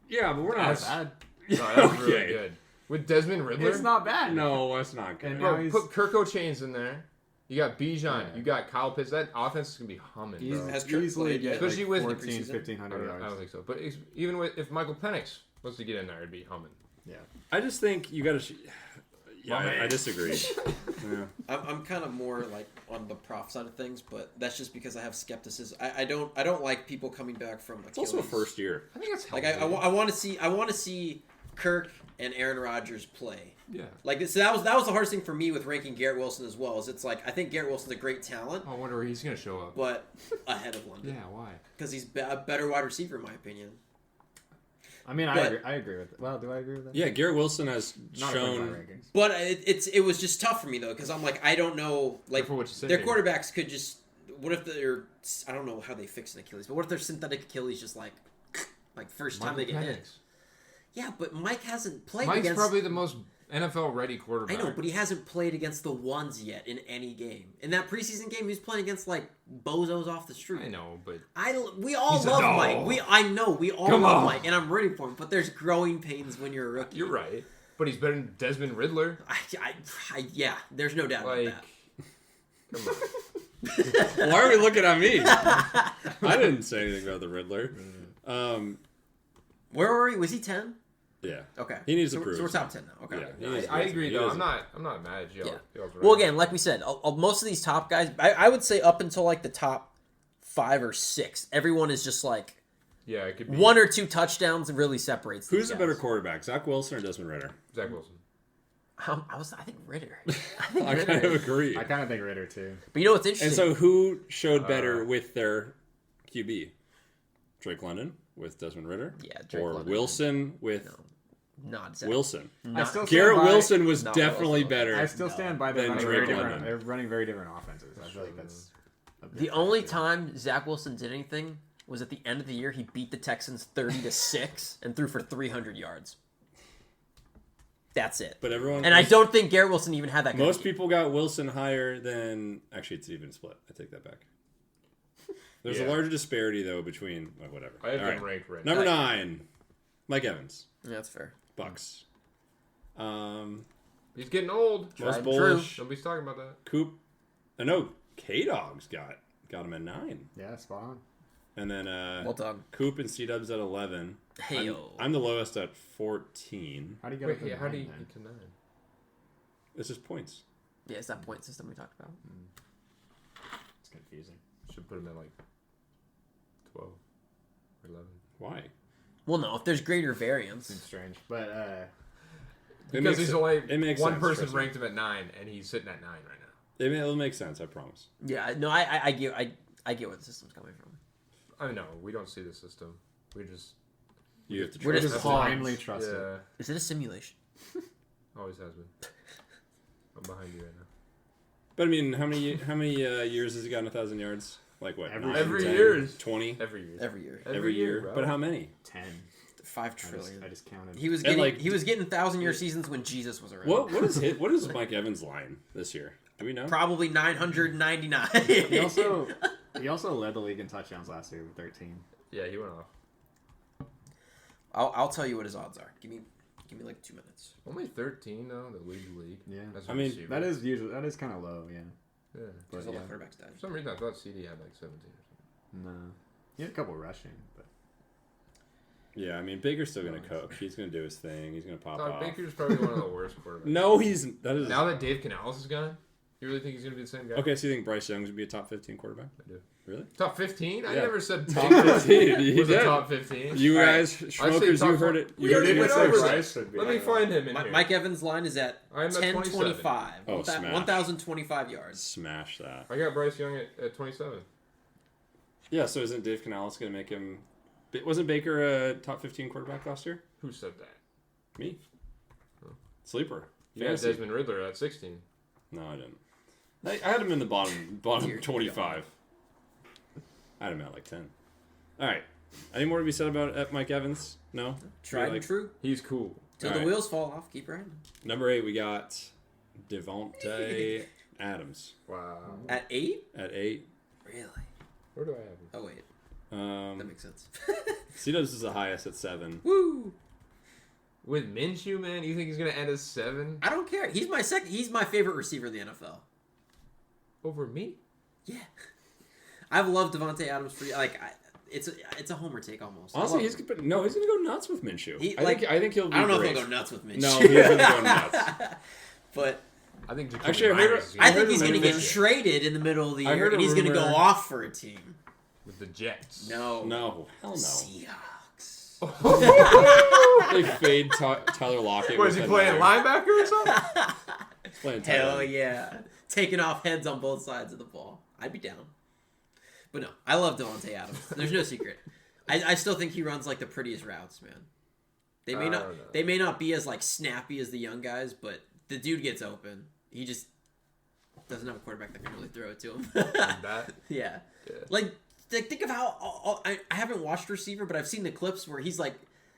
Yeah, but we're not. That's bad. No, that was really Okay. good. With Desmond Riddler? It's not bad. No, that's not good. And Bro, now he's- put Kirk O'Chains in there. You got Bijan. Yeah. You got Kyle Pitts. That offense is gonna be humming, bro. Has Kirk Easily played yet? get Especially like with 14, preseason? 1,500 I yards. don't think so. But even if Michael Penix was to get in there, it'd be humming. Yeah. I just think you got to. Yeah, I disagree. Yeah. I'm kind of more like on the prop side of things, but that's just because I have skepticism. I don't like people coming back from Achilles. It's also a first year. I think it's Like healthy. I want to see Kirk and Aaron Rodgers play. Yeah. Like so that was the hardest thing for me with ranking Garrett Wilson as well. Is it's like I think Garrett Wilson's a great talent, I wonder where he's gonna show up. but ahead of London Yeah, why? because he's a better wide receiver in my opinion. I mean, But- I agree with it. Well, do I agree with that? Yeah, Garrett Wilson has Not according to my shown. rankings. But it was just tough for me though because I'm like I don't know like Careful what you say their here. quarterbacks could just what if they're I don't know how they fix an Achilles, but what if their synthetic Achilles just like first time Michael they get hit? Penix. Yeah, but Mike hasn't played Mike's against. probably the most NFL ready quarterback. I know, but he hasn't played against the ones yet in any game. In that preseason game, he was playing against like bozos off the street. I know, but We all He's a love dog. Mike. I know we all Come love on. Mike, and I'm rooting for him. But there's growing pains when you're a rookie. you're right. But he's better than Desmond Riddler. Yeah, there's no doubt Like, about come on. Why are we looking at me? I didn't say anything about the Riddler. that. Where were he? Was he 10? Yeah. Okay, He needs to so, prove So we're top something. 10 now. Okay. Yeah, he needs to I prove agree something. though. He I'm not mad at y'all. Yeah. Y'all's right. Well, again, like we said, most of these top guys, I would say up until like the top 5 or 6, everyone is just like Yeah, it could be 1 or 2 touchdowns really separates. Who's these the better guys. quarterback, Zach Wilson or Desmond Ritter? Zach Wilson. I think Ritter. I think I Ritter. kind of agree. I kind of think Ritter too. But you know what's interesting? And so, who showed better with their QB? Drake London with Desmond Ritter? Yeah, Drake or London. Wilson with not Zach. Wilson? I still stand Garrett by- Wilson was Not definitely Wilson. better. I still stand by them Then running Drake very different. London. They're running very different offenses. I feel like that's a big The only factor. time Zach Wilson did anything was at the end of the year. He beat the Texans 30-6 and threw for 300 yards. That's it. But everyone, And I don't think Garrett Wilson even had that. Good most game. people got Wilson higher than. Actually, it's even split. I take that back. There's Yeah. a larger disparity though between whatever. I have All them right. ranked right Number now. 9, Mike Evans, Yeah, that's fair. Bucks. He's getting old. Most and bullish. Nobody's talking about that. Coop. No, K Dog's got him at 9, Yeah, spot on. and then Well done. Coop and C Dubs at 11. Hey-o. I'm the lowest at 14. How do you get Wait, up to yeah, how do you nine, get to 9? It's just points. Yeah, it's that point system we talked about. It's confusing. Should put him at like 12 or 11. Why? Well, no, if there's greater variance. Seems strange, but It Because makes he's it- only it makes one sense, person trust me. ranked him at 9, and he's sitting at 9 right now. It'll make sense. I promise. Yeah, no, I get where the system's coming from. I know we don't see the system. We just You have to We're trust just us. pawns. blindly trust it. yeah, Is it a simulation? always has been. I'm behind you right now. But I mean, how many years has he gotten 1,000 yards? Like what? Every- 9, every 10, year. 20 Every year. Every year. every year. bro. But how many? 10. 5 I trillion. just counted. He was And, getting like- he was getting 1,000-year seasons when Jesus was around. What is Mike Evans' line this year? Do we know? Probably 999. He also led the league in touchdowns last year with 13. Yeah, he went off. I'll tell you what his odds are. Give me like 2 minutes. Only 13 though. The league. Yeah. That's I mean, receiver. That is kind of low, yeah. Yeah. But There's a yeah. lot of quarterbacks died. For some reason, I thought CD had like 17 or something. No. He had a couple rushing, but Yeah, I mean Baker's still gonna cook. He's gonna do his thing. He's gonna pop No, off. Baker's probably one of the worst quarterbacks. No, that is Now that Dave Canales is gone, you really think he's gonna be the same guy? okay. So you think Bryce Young's gonna be a top 15 quarterback? I do. Really? Top 15? I Yeah. never said Top Baker 15. He was a did. top 15. You All right. guys, I say smokers, top you heard five. it. We You heard already it went here over first. that. Bryce would be Let me higher. find him in here. Mike Evans' line is at I'm at 1025. Oh, smash. 1,025 yards. Smash that. I got Bryce Young at 27. Yeah. So isn't Dave Canales gonna make him? Wasn't Baker a top 15 quarterback last year? Who said that? Me. Sleeper. You had Fantasy. Desmond Riddler at 16. No, I didn't. I had him in the bottom Dear 25. I had him at like 10. All right. Any more to be said about Mike Evans? No. Tried Like- and true. He's cool. Till All the right. wheels fall off, keep riding. Number 8, we got Devontae Adams Wow. At 8? at 8. Really? Where do I have him? Oh wait, that makes sense. C-Dubs is the highest at 7. Woo! With Minshew, man, you think he's gonna end at 7? I don't care. He's my favorite receiver in the NFL. over me? Yeah. I've loved Devontae Adams for it's a homer take almost. Honestly, he's gonna go nuts with Minshew. I think he'll be I don't know great. if he'll go nuts with Minshew. No, he's gonna go nuts. But I think I think he's going to get traded in the middle of the year, and he's going to go off for a team. with the Jets. No, hell no. Seahawks. They fade Tyler Lockett. What, is he playing linebacker or something? He's playing Hell yeah, taking off heads on both sides of the ball. I'd be down. But no, I love Devontae Adams. There's no secret. I still think he runs like the prettiest routes, man. They may not be as like snappy as the young guys, but the dude gets open. He just doesn't have a quarterback that can really throw it to him. Yeah. Like think of how I haven't watched receiver, but I've seen the clips where he's like,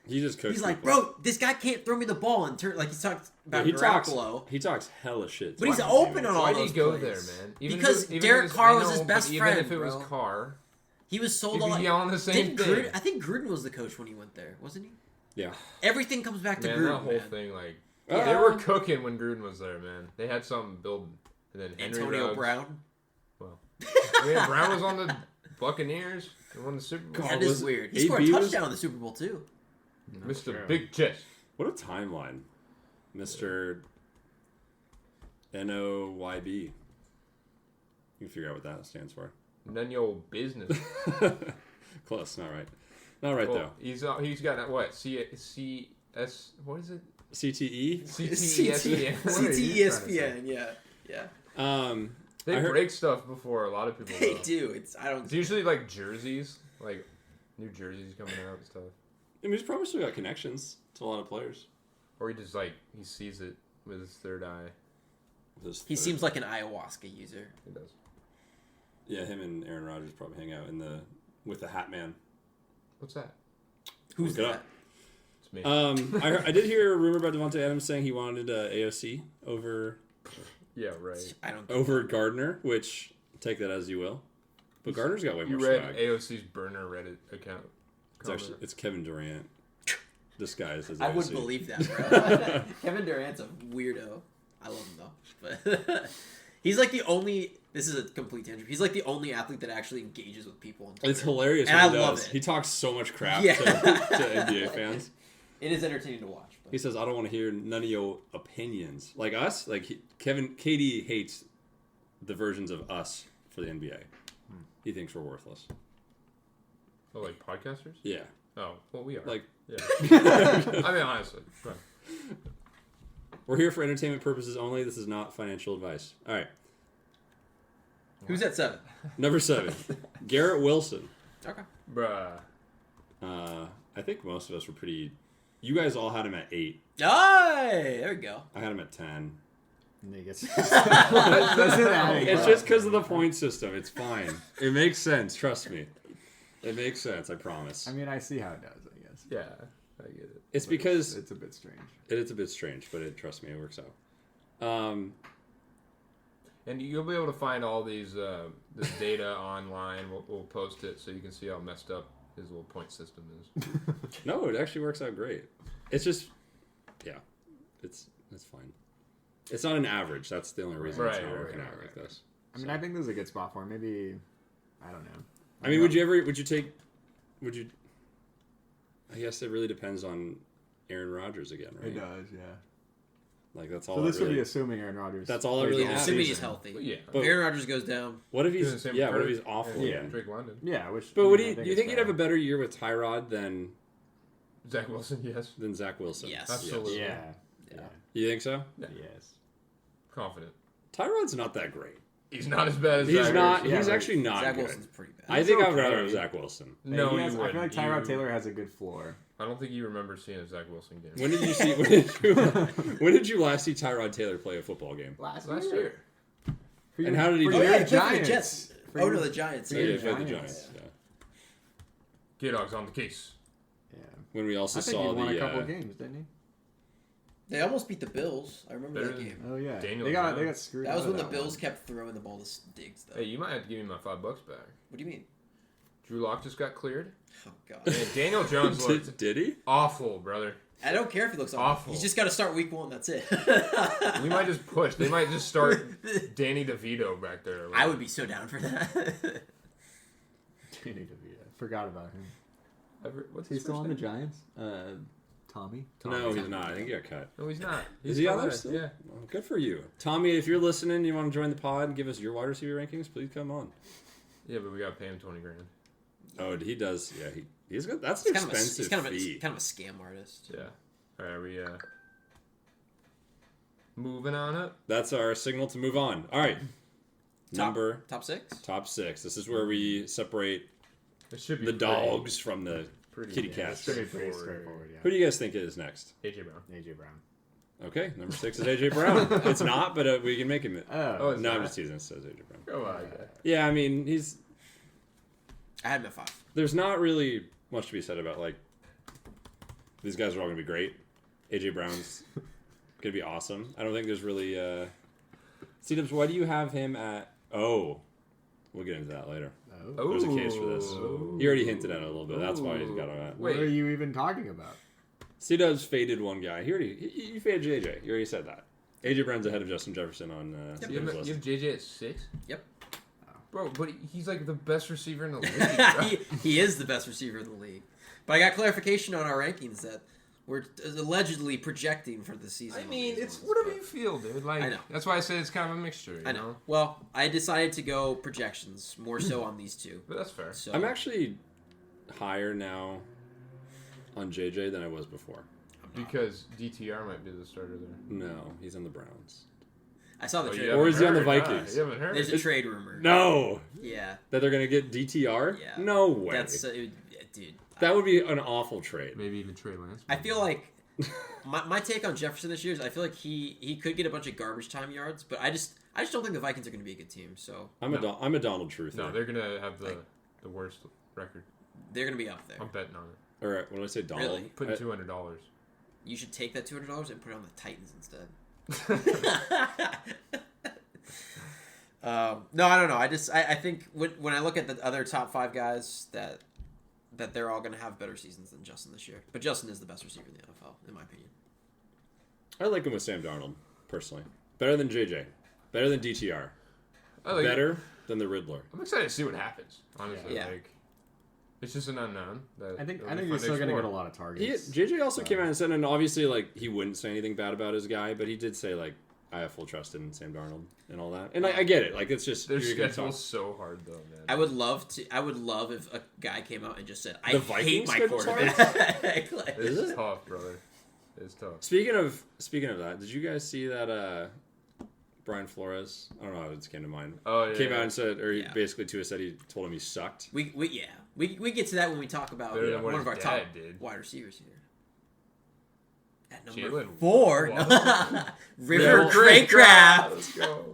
he's like, bro, this guy can't throw me the ball and turn. Like he's talking about Garoppolo. He talks hella shit. But he's open on all Why those did he go plays. there, man? Because Derek Carr was his best friend, Even if it was bro. Carr, He was sold he'd all be yelling the same thing. Gruden, I think Gruden was the coach when he went there, wasn't he? Yeah. Everything comes back to man, Gruden. that whole thing, like they were cooking when Gruden was there, man. They had something building. And then Henry Antonio Ruggs. Brown. Well, Brown was on the Buccaneers and won the Super Bowl. That is weird. He scored a touchdown in the Super Bowl too. Mr. Big Chest. What a timeline, Mr. NOYB. You can figure out what that stands for. None your business. Close, not right. Not right though. He's got what? CS what is it? CTE. CTESPN. CTESPN. Yeah. They break stuff before a lot of people. They know. do. It's usually like jerseys, like new jerseys coming out and stuff. I mean, he's probably still got connections to a lot of players. Or he just he sees it with his third eye. He seems like an ayahuasca user. He does. Yeah, him and Aaron Rodgers probably hang out with the Hat Man. What's that? Who's that? It's me. I did hear a rumor about Devontae Adams saying he wanted AOC over. Yeah, right. Over Gardner, which take that as you will. But Gardner's got way more swag. AOC's burner Reddit account. It's Kevin Durant. Disguised as AOC. I wouldn't believe that, bro. Kevin Durant's a weirdo. I love him though, but he's like the only. This is a complete tangent. He's like the only athlete that actually engages with people on Twitter. It's hilarious. And what I he love does. it. He talks so much crap Yeah. to NBA fans. It is entertaining to watch. But. He says, "I don't want to hear none of your opinions." Like us, KD hates the versions of us for the NBA. He thinks we're worthless. Oh, like podcasters? Yeah. Oh, well, we are. Like, yeah. I mean, honestly. Right. We're here for entertainment purposes only. This is not financial advice. All right. Who's at 7? Number 7, Garrett Wilson. Okay. Bruh. I think most of us were pretty. You guys all had him at 8. Hey, there we go. I had him at 10. It's It's just because of the point system. It's fine. It makes sense. Trust me. It makes sense. I promise. I mean, I see how it does, I guess. Yeah, I get it. It's because it's a bit strange. It's a bit strange, but trust me, it works out. And you'll be able to find all these this data online. We'll post it so you can see how messed up his little point system is. No, it actually works out great. It's just, yeah, it's fine. It's not an average. That's the only reason it's not working out like this. I mean, I think this is a good spot for him. Maybe, I don't know. I mean, would you? I guess it really depends on Aaron Rodgers again, right? It does, yeah. Like that's all. So this would be assuming Aaron Rodgers. That's all I really have. Assuming he's healthy. Yeah. But Aaron Rodgers goes down. What if he's what if he's awful? Yeah, Drake London. Yeah, which. But do you think he'd have a better year with Tyrod than Zach Wilson? Yes. Than Zach Wilson? Yes. Absolutely. Yeah. You think so? Yeah. Yes. Confident. Tyrod's not that great. He's not as bad as he's Zach not. Wilson. He's actually not. Zach good. Wilson's pretty bad. I think I'd okay. rather have Zach Wilson. No, I you feel like Tyrod Taylor has a good floor. I don't think you remember seeing a Zach Wilson game. When did you see? When did you last see Tyrod Taylor play a football game? Last year. And how did he do? Oh, yeah, he played for the Giants. Jets. Oh, no, the Giants. Yeah, he played the Giants. Yeah. K-Dog's on the case. Yeah. When we also I think saw he won the a couple games, didn't he? They almost beat the Bills. I remember Better that game. Oh yeah. Daniel They got Jones. screwed. That was out when of the that Bills one. kept throwing the ball to Diggs, though. Hey, you might have to give me my $5 back. What do you mean? Drew Lock just got cleared. Oh, God. And Daniel Jones looked Did he? awful, brother. I don't care if he looks Awful. He's just got to start week 1. That's it. We might just push. They might just start Danny DeVito back there. I would be so down for that. Danny DeVito. Forgot about him. What's He's his still first on the name? Giants? Tommy? No, he's not. I think he got cut. No, he's not. Is he still on there there. still? Yeah. Well, good for you. Tommy, if you're listening, you want to join the pod and give us your wide receiver rankings, please come on. Yeah, but we got to pay him $20,000. Oh, he does. Yeah, he's good. That's an expensive he's kind fee. of a scam artist. Yeah. All right, we moving on up. That's our signal to move on. All right. Top 6? Top 6. This is where we separate It should be the dogs from the pretty kitty yeah, cats. Should be pretty straightforward, yeah. Who do you guys think is next? AJ Brown. AJ Brown. Okay, number 6 is AJ Brown. It's not, but we can make him. Oh, it's No, I'm not. just teasing. It says AJ Brown. Come on. Yeah, I mean, I had him at 5. there's not really much to be said about, like, these guys are all going to be great. AJ Brown's going to be awesome. I don't think there's really... C-Dubs, why do you have him at... Oh, we'll get into that later. Oh. There's a case for this. He already hinted at it a little bit. That's why he's got on that. What are you even talking about? C-Dubs faded one guy. You faded JJ. You already said that. AJ Brown's ahead of Justin Jefferson on You C-Dubs' have list. JJ at 6? Yep. Bro, but he's like the best receiver in the league. Bro. he is the best receiver in the league. But I got clarification on our rankings that we're allegedly projecting for the season. I mean, it's whatever you feel, dude. Like, I know. That's why I said it's kind of a mixture. You I know. Well, I decided to go projections more so on these two. But that's fair. So I'm actually higher now on JJ than I was before. Because DTR might be the starter there. No, he's on the Browns. I saw the Oh, trade. you Or haven't is he on the heard? Vikings? You haven't heard? There's a trade rumor. No! Yeah. That they're going to get DTR? Yeah. No way. That's dude. That would be an awful trade. Maybe even Trey Lance. I feel like my take on Jefferson this year is I feel like he could get a bunch of garbage time yards, but I just don't think the Vikings are going to be a good team. So I'm a Donald Truther. No, they're going to have the worst record. they're going to be up there. I'm betting on it. All right, when I say Donald, Really? Putting $200. You should take that $200 and put it on the Titans instead. No, I don't know. I think when I look at the other top 5 guys that they're all going to have better seasons than Justin this year. But Justin is the best receiver in the NFL, in my opinion. I like him with Sam Darnold, personally. Better than JJ. Better than DTR. I like Better than the Riddler. I'm excited to see what happens, honestly. Yeah. Like, it's just an unknown. I think he's still going to get a lot of targets. JJ also came out and said, and obviously, like, he wouldn't say anything bad about his guy, but he did say, like, I have full trust in Sam Darnold and all that. And I get it. Like, it's just... Their you're gonna schedule's so hard, though, man. I would love if a guy came out and just said, "I The hate Vikings my schedule's quarterback." Like, It's tough, brother. It's tough. Speaking of that, did you guys see that Brian Flores, I don't know how it came to mind, Oh, yeah. came out and said, or he Yeah. basically to us said he told him he sucked? we get to that when we talk about Better than what one of his our dad top did. wide receivers here. At number Jalen 4, Waddle. River Riddle Craycraft. Let's go.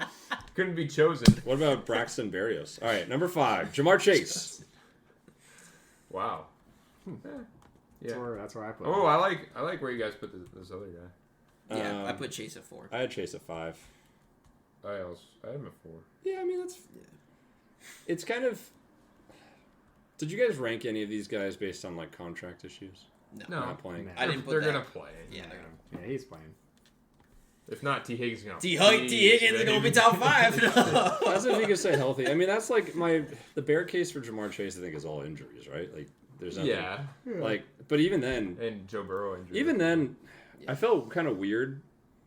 Couldn't be chosen. What about Braxton Berrios? All right, number 5, Jamar Chase. Wow. Yeah. That's where I put Oh, him. I like where you guys put this other guy. Yeah, I put Chase at 4. I had Chase at 5. I had him at 4. Yeah, I mean, it's kind of... Did you guys rank any of these guys based on, like, contract issues? No. Not playing. No. I didn't put They're that. gonna play. Yeah, they're gonna. Yeah, he's playing. If not, T. Higgins gonna. T. Higgins is gonna be top 5. That's if you could stay healthy. I mean, that's like the bear case for Jamar Chase, I think, is all injuries, right? Like, there's nothing... Yeah. Like, but even then... And Joe Burrow injury. Even then, I felt kind of weird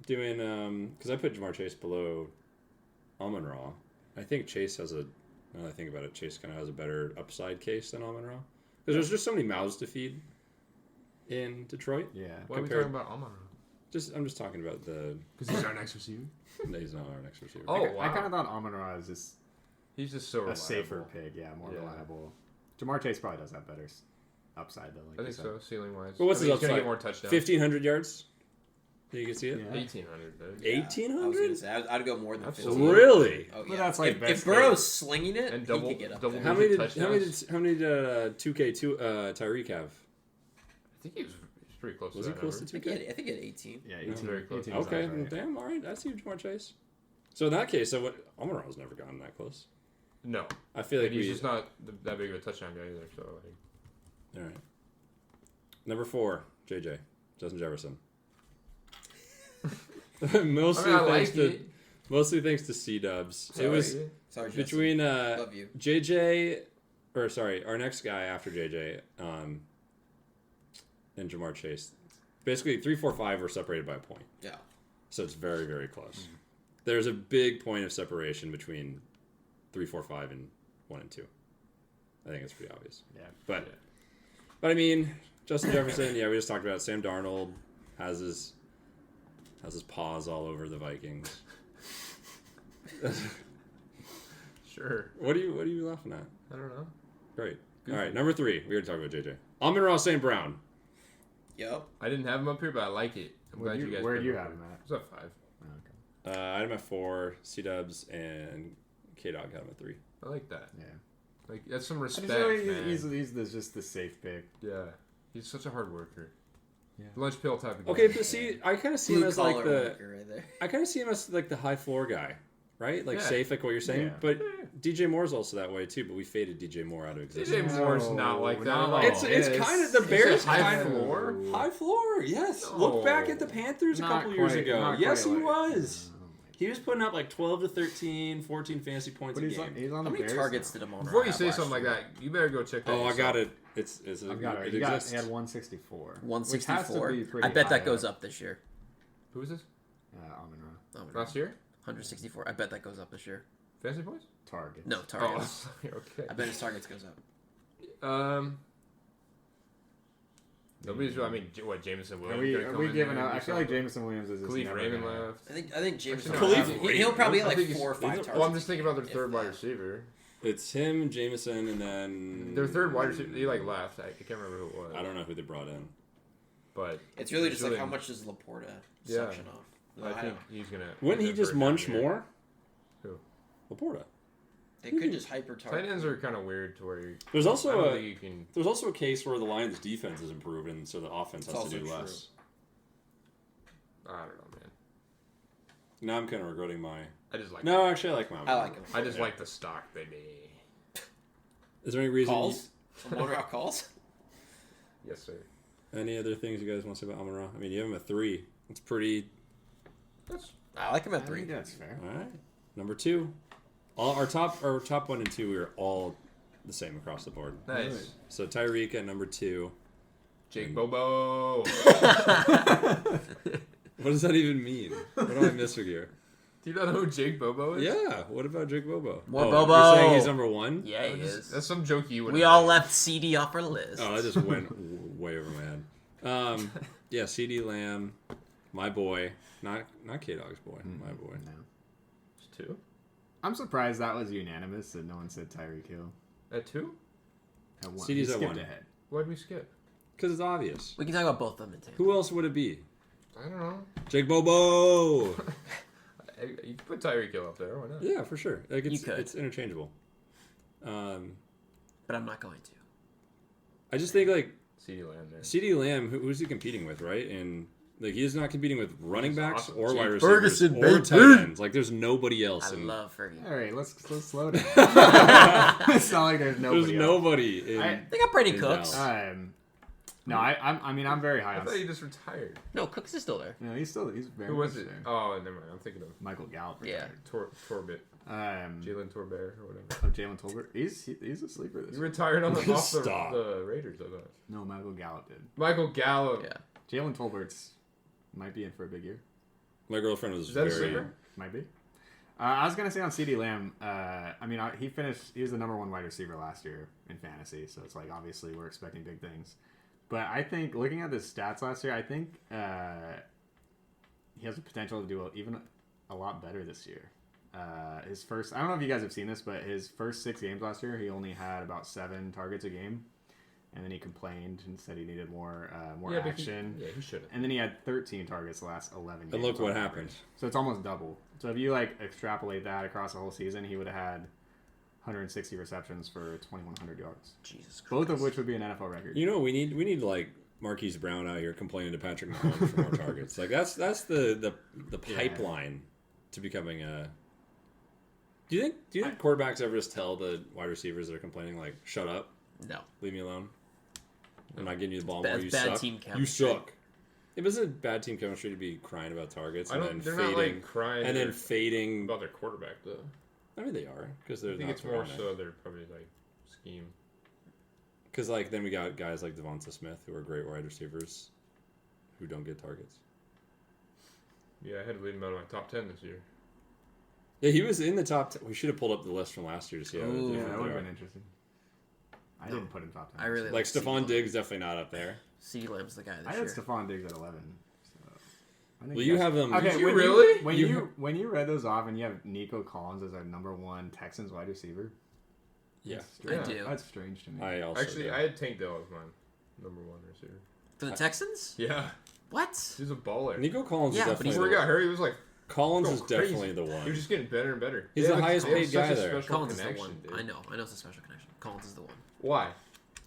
doing because I put Jamar Chase below Amon-Ra. I think Chase has now that I think about it, Chase kind of has a better upside case than Amon-Ra because there's just so many mouths to feed in Detroit. Yeah. Why are we compared- talking about Amon? I'm just talking about the. Because he's our next receiver. He's not our next receiver. Oh, I kind of thought Amon-Ra is just He's just so a reliable. safer pick. Yeah, more Yeah. reliable. Jamar Chase probably does have better upside, though. Like I you think said. so, ceiling wise. But what's his he's gonna upside? get more touchdowns. 1,500 yards. You can see it. Yeah. 1,800, dude. Yeah, I was gonna 1,800. say I'd go more than Absolutely. 15. Really? Oh, But yeah. that's like if best Burrow's slinging it, And he double- could get up double there. How many did touchdowns. 2K2 Tyreek have? I think he was pretty close Was to he that close number. to I 2K? think he had 18. Yeah, Yeah, 18. very close. 18 Okay, sounds right. damn, all right. I see Jamar Chase. So in that case, Amon-Ra's never gotten that close. No. I feel like And he's just not that big of a touchdown guy either. So, like, All right. Number 4, JJ. Justin Jefferson. I mostly like it. mostly thanks to C-Dubs. It was Sorry, Justin. between Love you. JJ, or sorry, our next guy after JJ, and Jamar Chase. Basically, 3, 4, 5 are separated by a point. Yeah. So it's very, very close. There's a big point of separation between 3, 4, 5 and 1 and 2. I think it's pretty obvious. Yeah. But I mean, Justin Jefferson, yeah, we just talked about it. Sam Darnold has his paws all over the Vikings. Sure. What are you laughing at? I don't know. Great. All right, number 3. We already talked about JJ. Amon-Ra St. Brown. Yep. I didn't have him up here, but I like it. I'm glad you guys. Where put do you up have here. him at? It's at 5. Oh, okay. I had him at 4. C-Dubs and K-Dog had him at 3. I like that. Yeah. Like that's some I respect, just feel like man. he's just the safe pick. Yeah, he's such a hard worker. Yeah. Lunch pill type of guy. Okay, but see, I kind of see him Blue as like collar the worker right there. I kind of see him as like the high floor guy, right? Like Yeah. safe, like what you're saying. Yeah. But DJ Moore's also that way too. But we faded DJ Moore out of existence. DJ Moore's not like that. No, at all. It's kind of the Bears high kind of floor? high floor. Yes, look back at the Panthers a Not couple years quite- ago. not Yes, quite he like- was. He was putting up like 12 to 13, 14 fantasy points But a he's on, game. he's on How the many Bears targets now. did Amon Before you have say last something like year? that, you better go check that. Oh, I got yourself. it. It's I've got it. it He exists. had 164. Which has to 164. be pretty I bet that high goes up. up this year. Who was this? Amon-Ra. Oh, Last year? 164. I bet that goes up this year. Fantasy points? Target. No, targets. Oh, okay. I bet his targets goes up. Nobody's. I mean, what Jameson Are Williams? we, gonna are come we in giving there up? and I do feel like something? Jameson Williams is just Khalif never Raymond gonna- left. I think Jameson. Actually, no, He'll probably I like think he's- 4 or 5 he's- targets. Well, I'm just thinking about their if third wide that. receiver. It's him, Jameson, and then Their third wide receiver, he like left. I can't remember who it was. I don't know who they brought in. But It's really just like Julian- how much does Laporta Yeah. suction off? I think don't- he's gonna. Wouldn't he he's just gonna munch down here. more? Who? Laporta. They could just hyper Tight target. ends are kind of weird to where you. There's I also don't a think you can. there's also a case where the Lions' defense is improved, and so the offense It's has to also do true. less. I don't know, man. Now I'm kind of regretting my. I just like. No, actually, I like my. I like him. I just like the stock, baby. Is there any reason? Calls? Amon-Ra calls? Yes, sir. Any other things you guys want to say about Amon-Ra? I mean, you have him at 3. It's pretty. That's I like him at I 3. think that's fair. All right. Number 2. All our top 1 and 2 are all the same across the board. nice. So Tyreek at number 2. Jake Bobo. What does that even mean? What do I miss here? Do you not know who Jake Bobo is? Yeah. What about Jake Bobo? More oh, Bobo. You're saying he's number 1? Yeah, he is. That's some joke you would. We all left CD off our list. Oh, that just went way over my head. Yeah, CD Lamb, my boy, not K-Dog's boy, my boy. No. It's 2 I'm surprised that was unanimous that no one said Tyreek Hill at 2. at 1. CD's He at skipped 1. ahead. Why'd we skip? Because it's obvious. We can talk about both of them in tandem. Who else would it be? I don't know. Jake Bobo. You can put Tyreek Hill up there. Why not? Yeah, for sure. Like You could. it's interchangeable. But I'm not going to. Oh, I just think like CeeDee Lamb there. CD Lamb, who's he competing with, right? And like he's not competing with running He's backs awesome. or Jake wide receivers Ferguson, or baby. tight ends. Like there's nobody else. I in, love Fergie. All right, let's slow down. It's not like there's nobody. there's else. nobody in. They got Brady In Cooks. Dallas. No, I mean, I'm very high I on. thought he just retired. No, Cooks is still there. No, he's very. Who was much it? there. Oh, never mind. I'm thinking of Michael Gallup. Yeah. Torbit. Jalen Torbert or whatever. Oh, Jalen Tolbert. He's a sleeper this He year. retired off Stop. the Raiders, I thought. No, Michael Gallup did. Michael Gallup. Yeah. Jalen Tolbert's might be in for a big year. My girlfriend was Is that a very. sleeper? Might be. I was gonna say on CD Lamb. I mean, he was the number 1 wide receiver last year in fantasy, so it's like obviously we're expecting big things. But I think looking at his stats last year, I think he has the potential to do even a lot better this year. His first, I don't know if you guys have seen this, but his first 6 games last year, he only had about 7 targets a game, and then he complained and said he needed more action. He should have. And then he had 13 targets the last 11 games. And look what on happened. average. So it's almost double. So if you like extrapolate that across the whole season, he would have had 160 receptions for 2,100 yards. Jesus Christ. Both of which would be an NFL record. You know, we need like Marquise Brown out here complaining to Patrick Mahomes for more targets. Like that's the pipeline to becoming a. Do you think quarterbacks ever just tell the wide receivers that are complaining like, "Shut up, No. leave me alone. I'm not getting you the ball Bad- more. You bad suck. team You chemistry. suck." It wasn't bad team chemistry to be crying about targets They're not like crying and then fading. about their quarterback though. I mean, they are because they're. I think not it's more so they're probably like scheme. Because like then we got guys like Devonta Smith who are great wide receivers, who don't get targets. Yeah, I had to lead him out of my top 10 this year. Yeah, he was in the top 10. We should have pulled up the list from last year to see how. Ooh. Yeah, different that they would have are. been interesting. I didn't put him top 10. I really Like CeeDee Stephon Lamb. Diggs, definitely not up there. CeeDee Lamb's the guy this I year. had Stephon Diggs at 11. So I think Well, you have them. Okay, Did you when really? when you read those off and you have Nico Collins as our number 1 Texans wide receiver, Yeah, I do. That's strange to me. I also Actually, do. I had Tank Dell as mine, number 1 receiver. For the Texans? Yeah, What? he's a baller. Nico Collins Yeah, is but definitely. Before he got hurt, he was like Collins is going crazy. definitely the one. He was just getting better and better. He's They the have highest they have paid guy such a there. special Collins is the connection, one. dude. I know it's a special connection. Collins is the one. Why?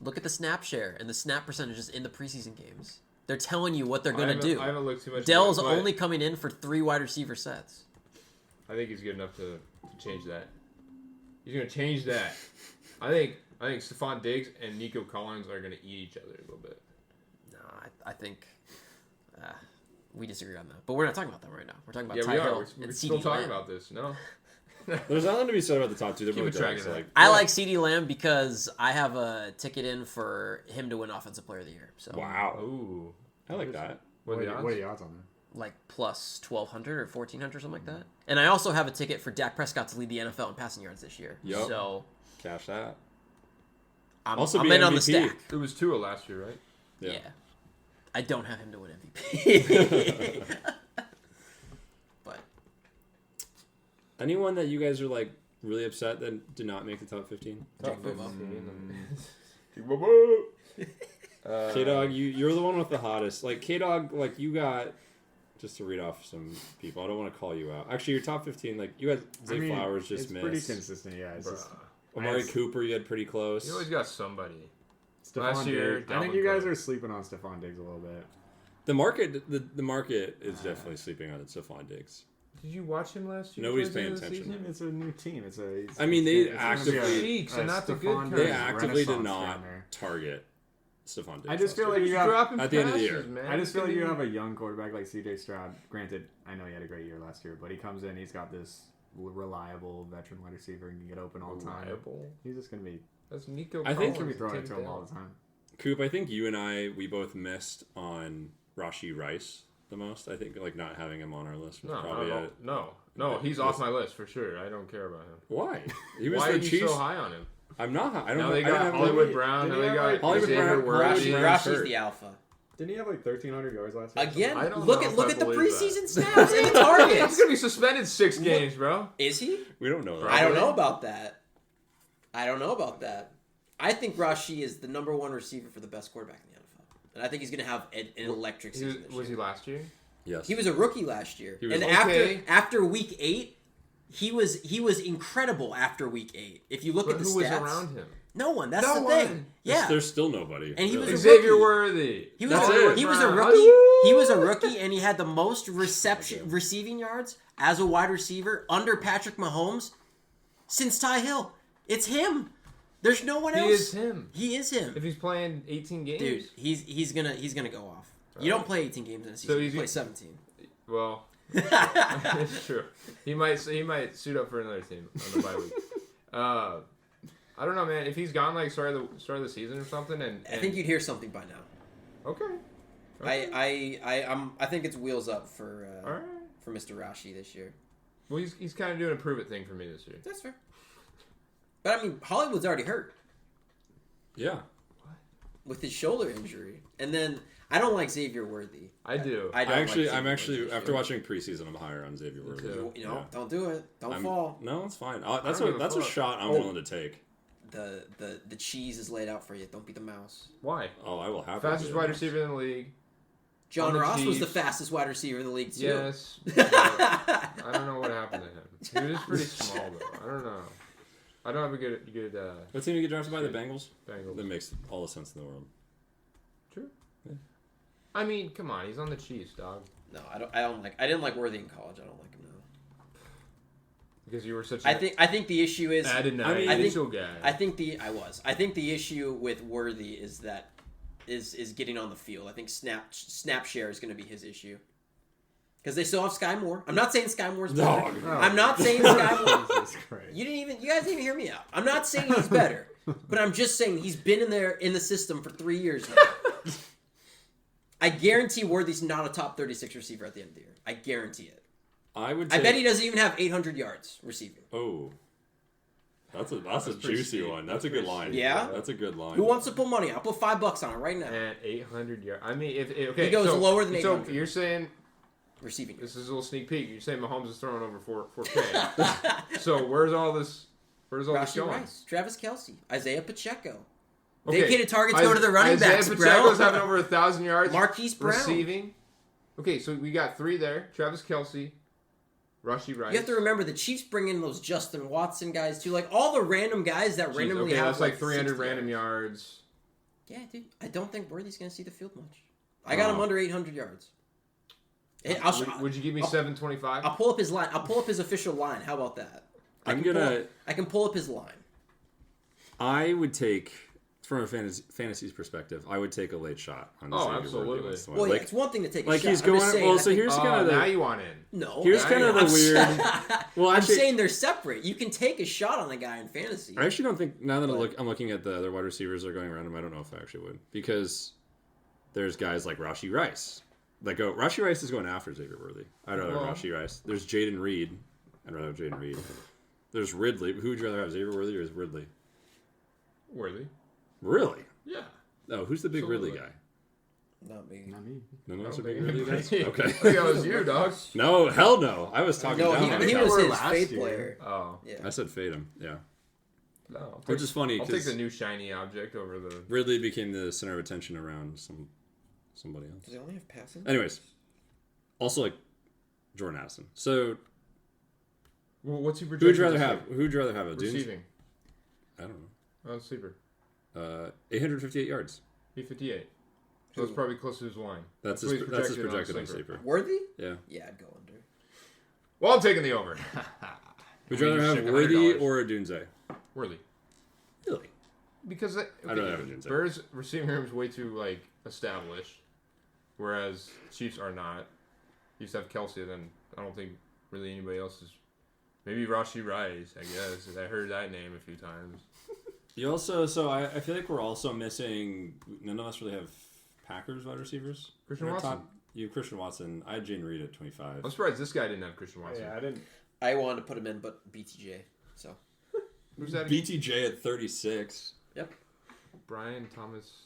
Look at the snap share and the snap percentages in the preseason games. They're telling you what they're I going to haven't- do. I haven't looked too much. Dell's into it, but only coming in for 3 wide receiver sets. I think he's good enough to change that. He's gonna change that. I think Stephon Diggs and Nico Collins are gonna eat each other a little bit. No, I think we disagree on that. But we're not talking about that right now. We're talking about Yeah, Ty we are. Hill We're and still CeeDee talking Lamb. about this. No. There's nothing to be said about the top 2. They're Keep both a track great, of so, that. like, I like CeeDee Lamb because I have a ticket in for him to win Offensive Player of the Year. So wow, Ooh. I like that. What are the odds? What are the odds on that? like plus 1,200 or 1,400, something like that. And I also have a ticket for Dak Prescott to lead the NFL in passing yards this year. Yup. So Cash that. I'm Also I'm be in on the MVP. stack. It was Tua last year, right? Yeah. I don't have him to win MVP. But Anyone that you guys are like really upset that did not make the top 15? Jake Bobo. K-Dog, you're the one with the hottest. Like, K-Dog, like, you got, just to read off some people, I don't want to call you out. Actually, your top 15, like, you got Zay Flowers just it's missed. pretty consistent, yeah. It's just Amari Cooper, you had pretty close. You always got somebody. Stephon Last year, Diggs. I think Dalvin you guys Cook. are sleeping on Stephon Diggs a little bit. The market is definitely sleeping on Stephon Diggs. Did you watch him last year? Nobody's towards the paying end of the attention. season? It's a new team. I mean, they it's gonna be actively- Cheeks and not the good Stephon kind. They Diggs actively did renaissance not down there. target Stephon Diggs. I just feel last like year. you He's got. dropping at the end of the passes, year. man. I just feel like you have a young quarterback like C.J. Stroud. Granted, I know he had a great year last year, but he comes in, he's got this reliable veteran wide receiver and can get open all the time. Reliable. He's just gonna be. That's Nico. I think- He's gonna be Collins throwing it and to Tank him all Dell. the time. Coop, I think you and we both missed on Rashee Rice the most. I think, like, not having him on our list was No, probably not at all. No, he's off my list for sure. I don't care about him. Why? He was Why are the you Chiefs. so high on him? I'm not high. I don't Now know. they I don't got have Hollywood Brown. Now Did he they have, got like, Hollywood Xavier Brown- Worthy. Hollywood Brown's Rashi's hurt. the alpha. Didn't he have like 1,300 yards last year? Again, I don't look know at if look I at the believe preseason that. snaps and the He's targets. gonna be suspended 6 games, bro. Is he? We don't know that. I don't know about that. I don't know about that. I think Rashee is the number 1 receiver for the best quarterback in the NFL, and I think he's going to have an electric He was, season this was he year. last year? Yes. He was a rookie last year, He was and okay. after week 8, he was incredible after week 8. If you look But at the who was stats, around him? no one. That's No the one. thing. Yeah, There's still nobody. And he was really. a Xavier rookie. Worthy. He was That's a, it. he was a Brown. rookie. He was a rookie, and he had the most receiving yards as a wide receiver under Patrick Mahomes since Ty Hill. It's him. There's no one He else. is him. He is him. If he's playing 18 games, Dude, he's gonna go off. You don't play 18 games in a season. So You he's- play 17. well, it's true. He might suit up for another team on the bye week. I don't know, man. If he's gone like start of the season or something, and I think you'd hear something by now. okay. I think it's wheels up for All right. for Mr. Rashee this year. Well, he's kind of doing a prove it thing for me this year. That's fair. But I mean, Hollywood's already hurt Yeah. with his shoulder injury, and then I don't like Xavier Worthy. I do. I don't I'm like Xavier actually Worthy this after year. watching preseason, I'm higher on Xavier Worthy. too. You know, Yeah. don't do it. Don't I'm- fall. No, it's fine. I That's don't give a a fuck. shot I'm Oh. willing to take. The cheese is laid out for you. Don't be the mouse. Why? Oh, I will have Fastest wide receiver in the league. John On the Ross was the Chiefs. fastest wide receiver in the league too. Yes. but I don't know what happened to him. He was pretty small though. I don't know. I don't have a good What team did you get drafted by? The Bengals. Bengals. That makes all the sense in the world. True. I mean, come on, he's on the Chiefs, dog. No, I didn't like Worthy in college. I don't like him now. Because you were such I an think the issue is added I mean, I think- initial guy. I think the issue with Worthy is that is getting on the field. I think snap share is going to be his issue. Because they still have Sky Moore. I'm not saying Sky Moore's better. No. I'm not saying Sky Moore. Jesus Christ. You guys didn't even hear me out. I'm not saying he's better, but I'm just saying he's been in the system for 3 years now. I guarantee Worthy's not a top 36 receiver at the end of the year. I guarantee it. I bet he doesn't even have 800 yards receiving. Oh. That's a juicy steep. one. That's a good line. Yeah? That's a good line. Who wants to put money? I'll put $5 on it right now. At 800 yards. I mean, okay. He goes lower than So 800. you're saying Receiving. this is a little sneak peek. You're saying Mahomes is throwing over 4K. So where's all this going? Rice, Travis Kelce, Isaiah Pacheco. Okay. Vacated targets go to the running backs, Isaiah bro. Pacheco's having over 1,000 yards. Marquise Brown. Receiving. Okay, so we got 3 there. Travis Kelce, Rashee Rice. You have to remember the Chiefs bring in those Justin Watson guys too, like all the random guys that randomly have that's like 300 60 random yards. Yeah, dude. I don't think Worthy's gonna see the field much. I got him under 800 yards. Would you give me 725? I'll pull up his line. I'll pull up his official line. How about that? I can pull up his line. I would take, from a fantasy's perspective, I would take a late shot on this. Absolutely. Well, yeah, it's one thing to take a shot. He's going. Well, so here's kind of the. Now you want in. No. Here's kind of the weird. Well, I'm actually, saying they're separate. You can take a shot on the guy in fantasy. I actually don't think. Now that I'm looking at the other wide receivers that are going around him, I don't know if I actually would, because there's guys like Rashee Rice that go. Rashee Rice is going after Xavier Worthy. I'd rather have Rashee Rice. There's Jaden Reed. I'd rather have Jaden Reed. There's Ridley. Who would you rather have, Xavier Worthy or is Ridley? Worthy. Really? Yeah. Oh, who's the big Ridley guy? Not me. No one's a big Ridley guy? Okay. I think that was you, dog. No, hell no. I was talking No, down on he him. was his last fade year. player. Oh. Yeah. I said fade him, yeah. No. Which is funny I'll take because the new shiny object over the... Ridley became the center of attention around somebody else. Does he only have passing? Anyways, also like Jordan Addison. So Well, what's he who would projected you rather this have? year? Who would you rather have? A Dunes? Receiving. I don't Oh, sleeper. know. 858 yards. B58. So it's probably close to his line. That's what his he's projected on sleeper. sleeper. Worthy? Yeah. Yeah, I'd go under. Well, I'm taking the over. Would you rather have Shake Worthy $100. or a Dunze? Worthy. Really? Because I'd rather have a Dunze. Bears' receiving room is way too established, whereas Chiefs are not. Chiefs have Kelce, then I don't think really anybody else is. Maybe Rashee Rice, I guess. I heard that name a few times. You also, I feel like we're also missing. None of us really have Packers wide receivers. Christian Our Watson. You have Christian Watson. I had Jane Reed at 25. I'm surprised this guy didn't have Christian Watson. Yeah, I didn't. I wanted to put him in, but BTJ. So. Who's that? again? BTJ at 36. Yep. Brian Thomas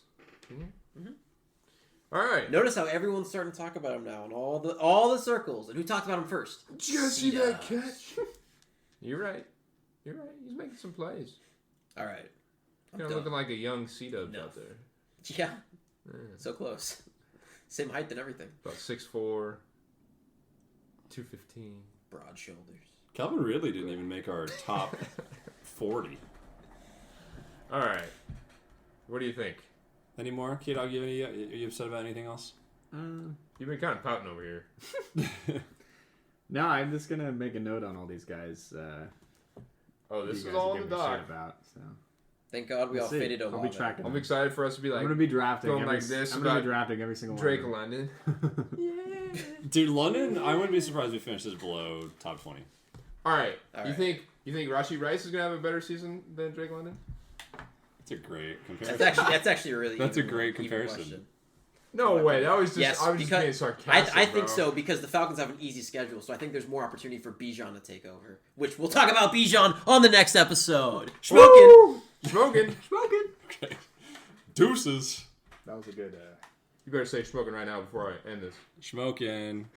Jr. Mm-hmm. All right. Notice how everyone's starting to talk about him now in all the circles. And who talked about him first? Did you guys see that catch? You're right. You're right. He's making some plays. All right. I'm Kind of done. looking like a young C-Dub No. out there. Yeah. So close. Same height and everything. About 6'4", 215. Broad shoulders. Calvin Ridley didn't even make our top 40. All right. What do you think? Any more? K-Dog, are you upset about anything else? You've been kind of pouting over here. No, I'm just gonna make a note on all these guys. Oh, this you is guys all are in the giving me shit doc. About, so. Thank God we We'll all see. faded over. I'll be tracking. I'm excited for us to be like I'm gonna be drafting going every, like this I'm gonna be about drafting every single Drake one. London. Dude, London, I wouldn't be surprised if we finished this below top 20. All right. All You right. think Rashee Rice is gonna have a better season than Drake London? That's a great comparison. That's actually a really. That's a even- great even comparison. question. No way. That was just Yes, I was just because being sarcastic. I think bro. so because the Falcons have an easy schedule, so I think there's more opportunity for Bijan to take over, which we'll talk about Bijan on the next episode. Shmokin. Smoking. Okay. Deuces. That was a good. You better say smoking right now before I end this. Shmokin.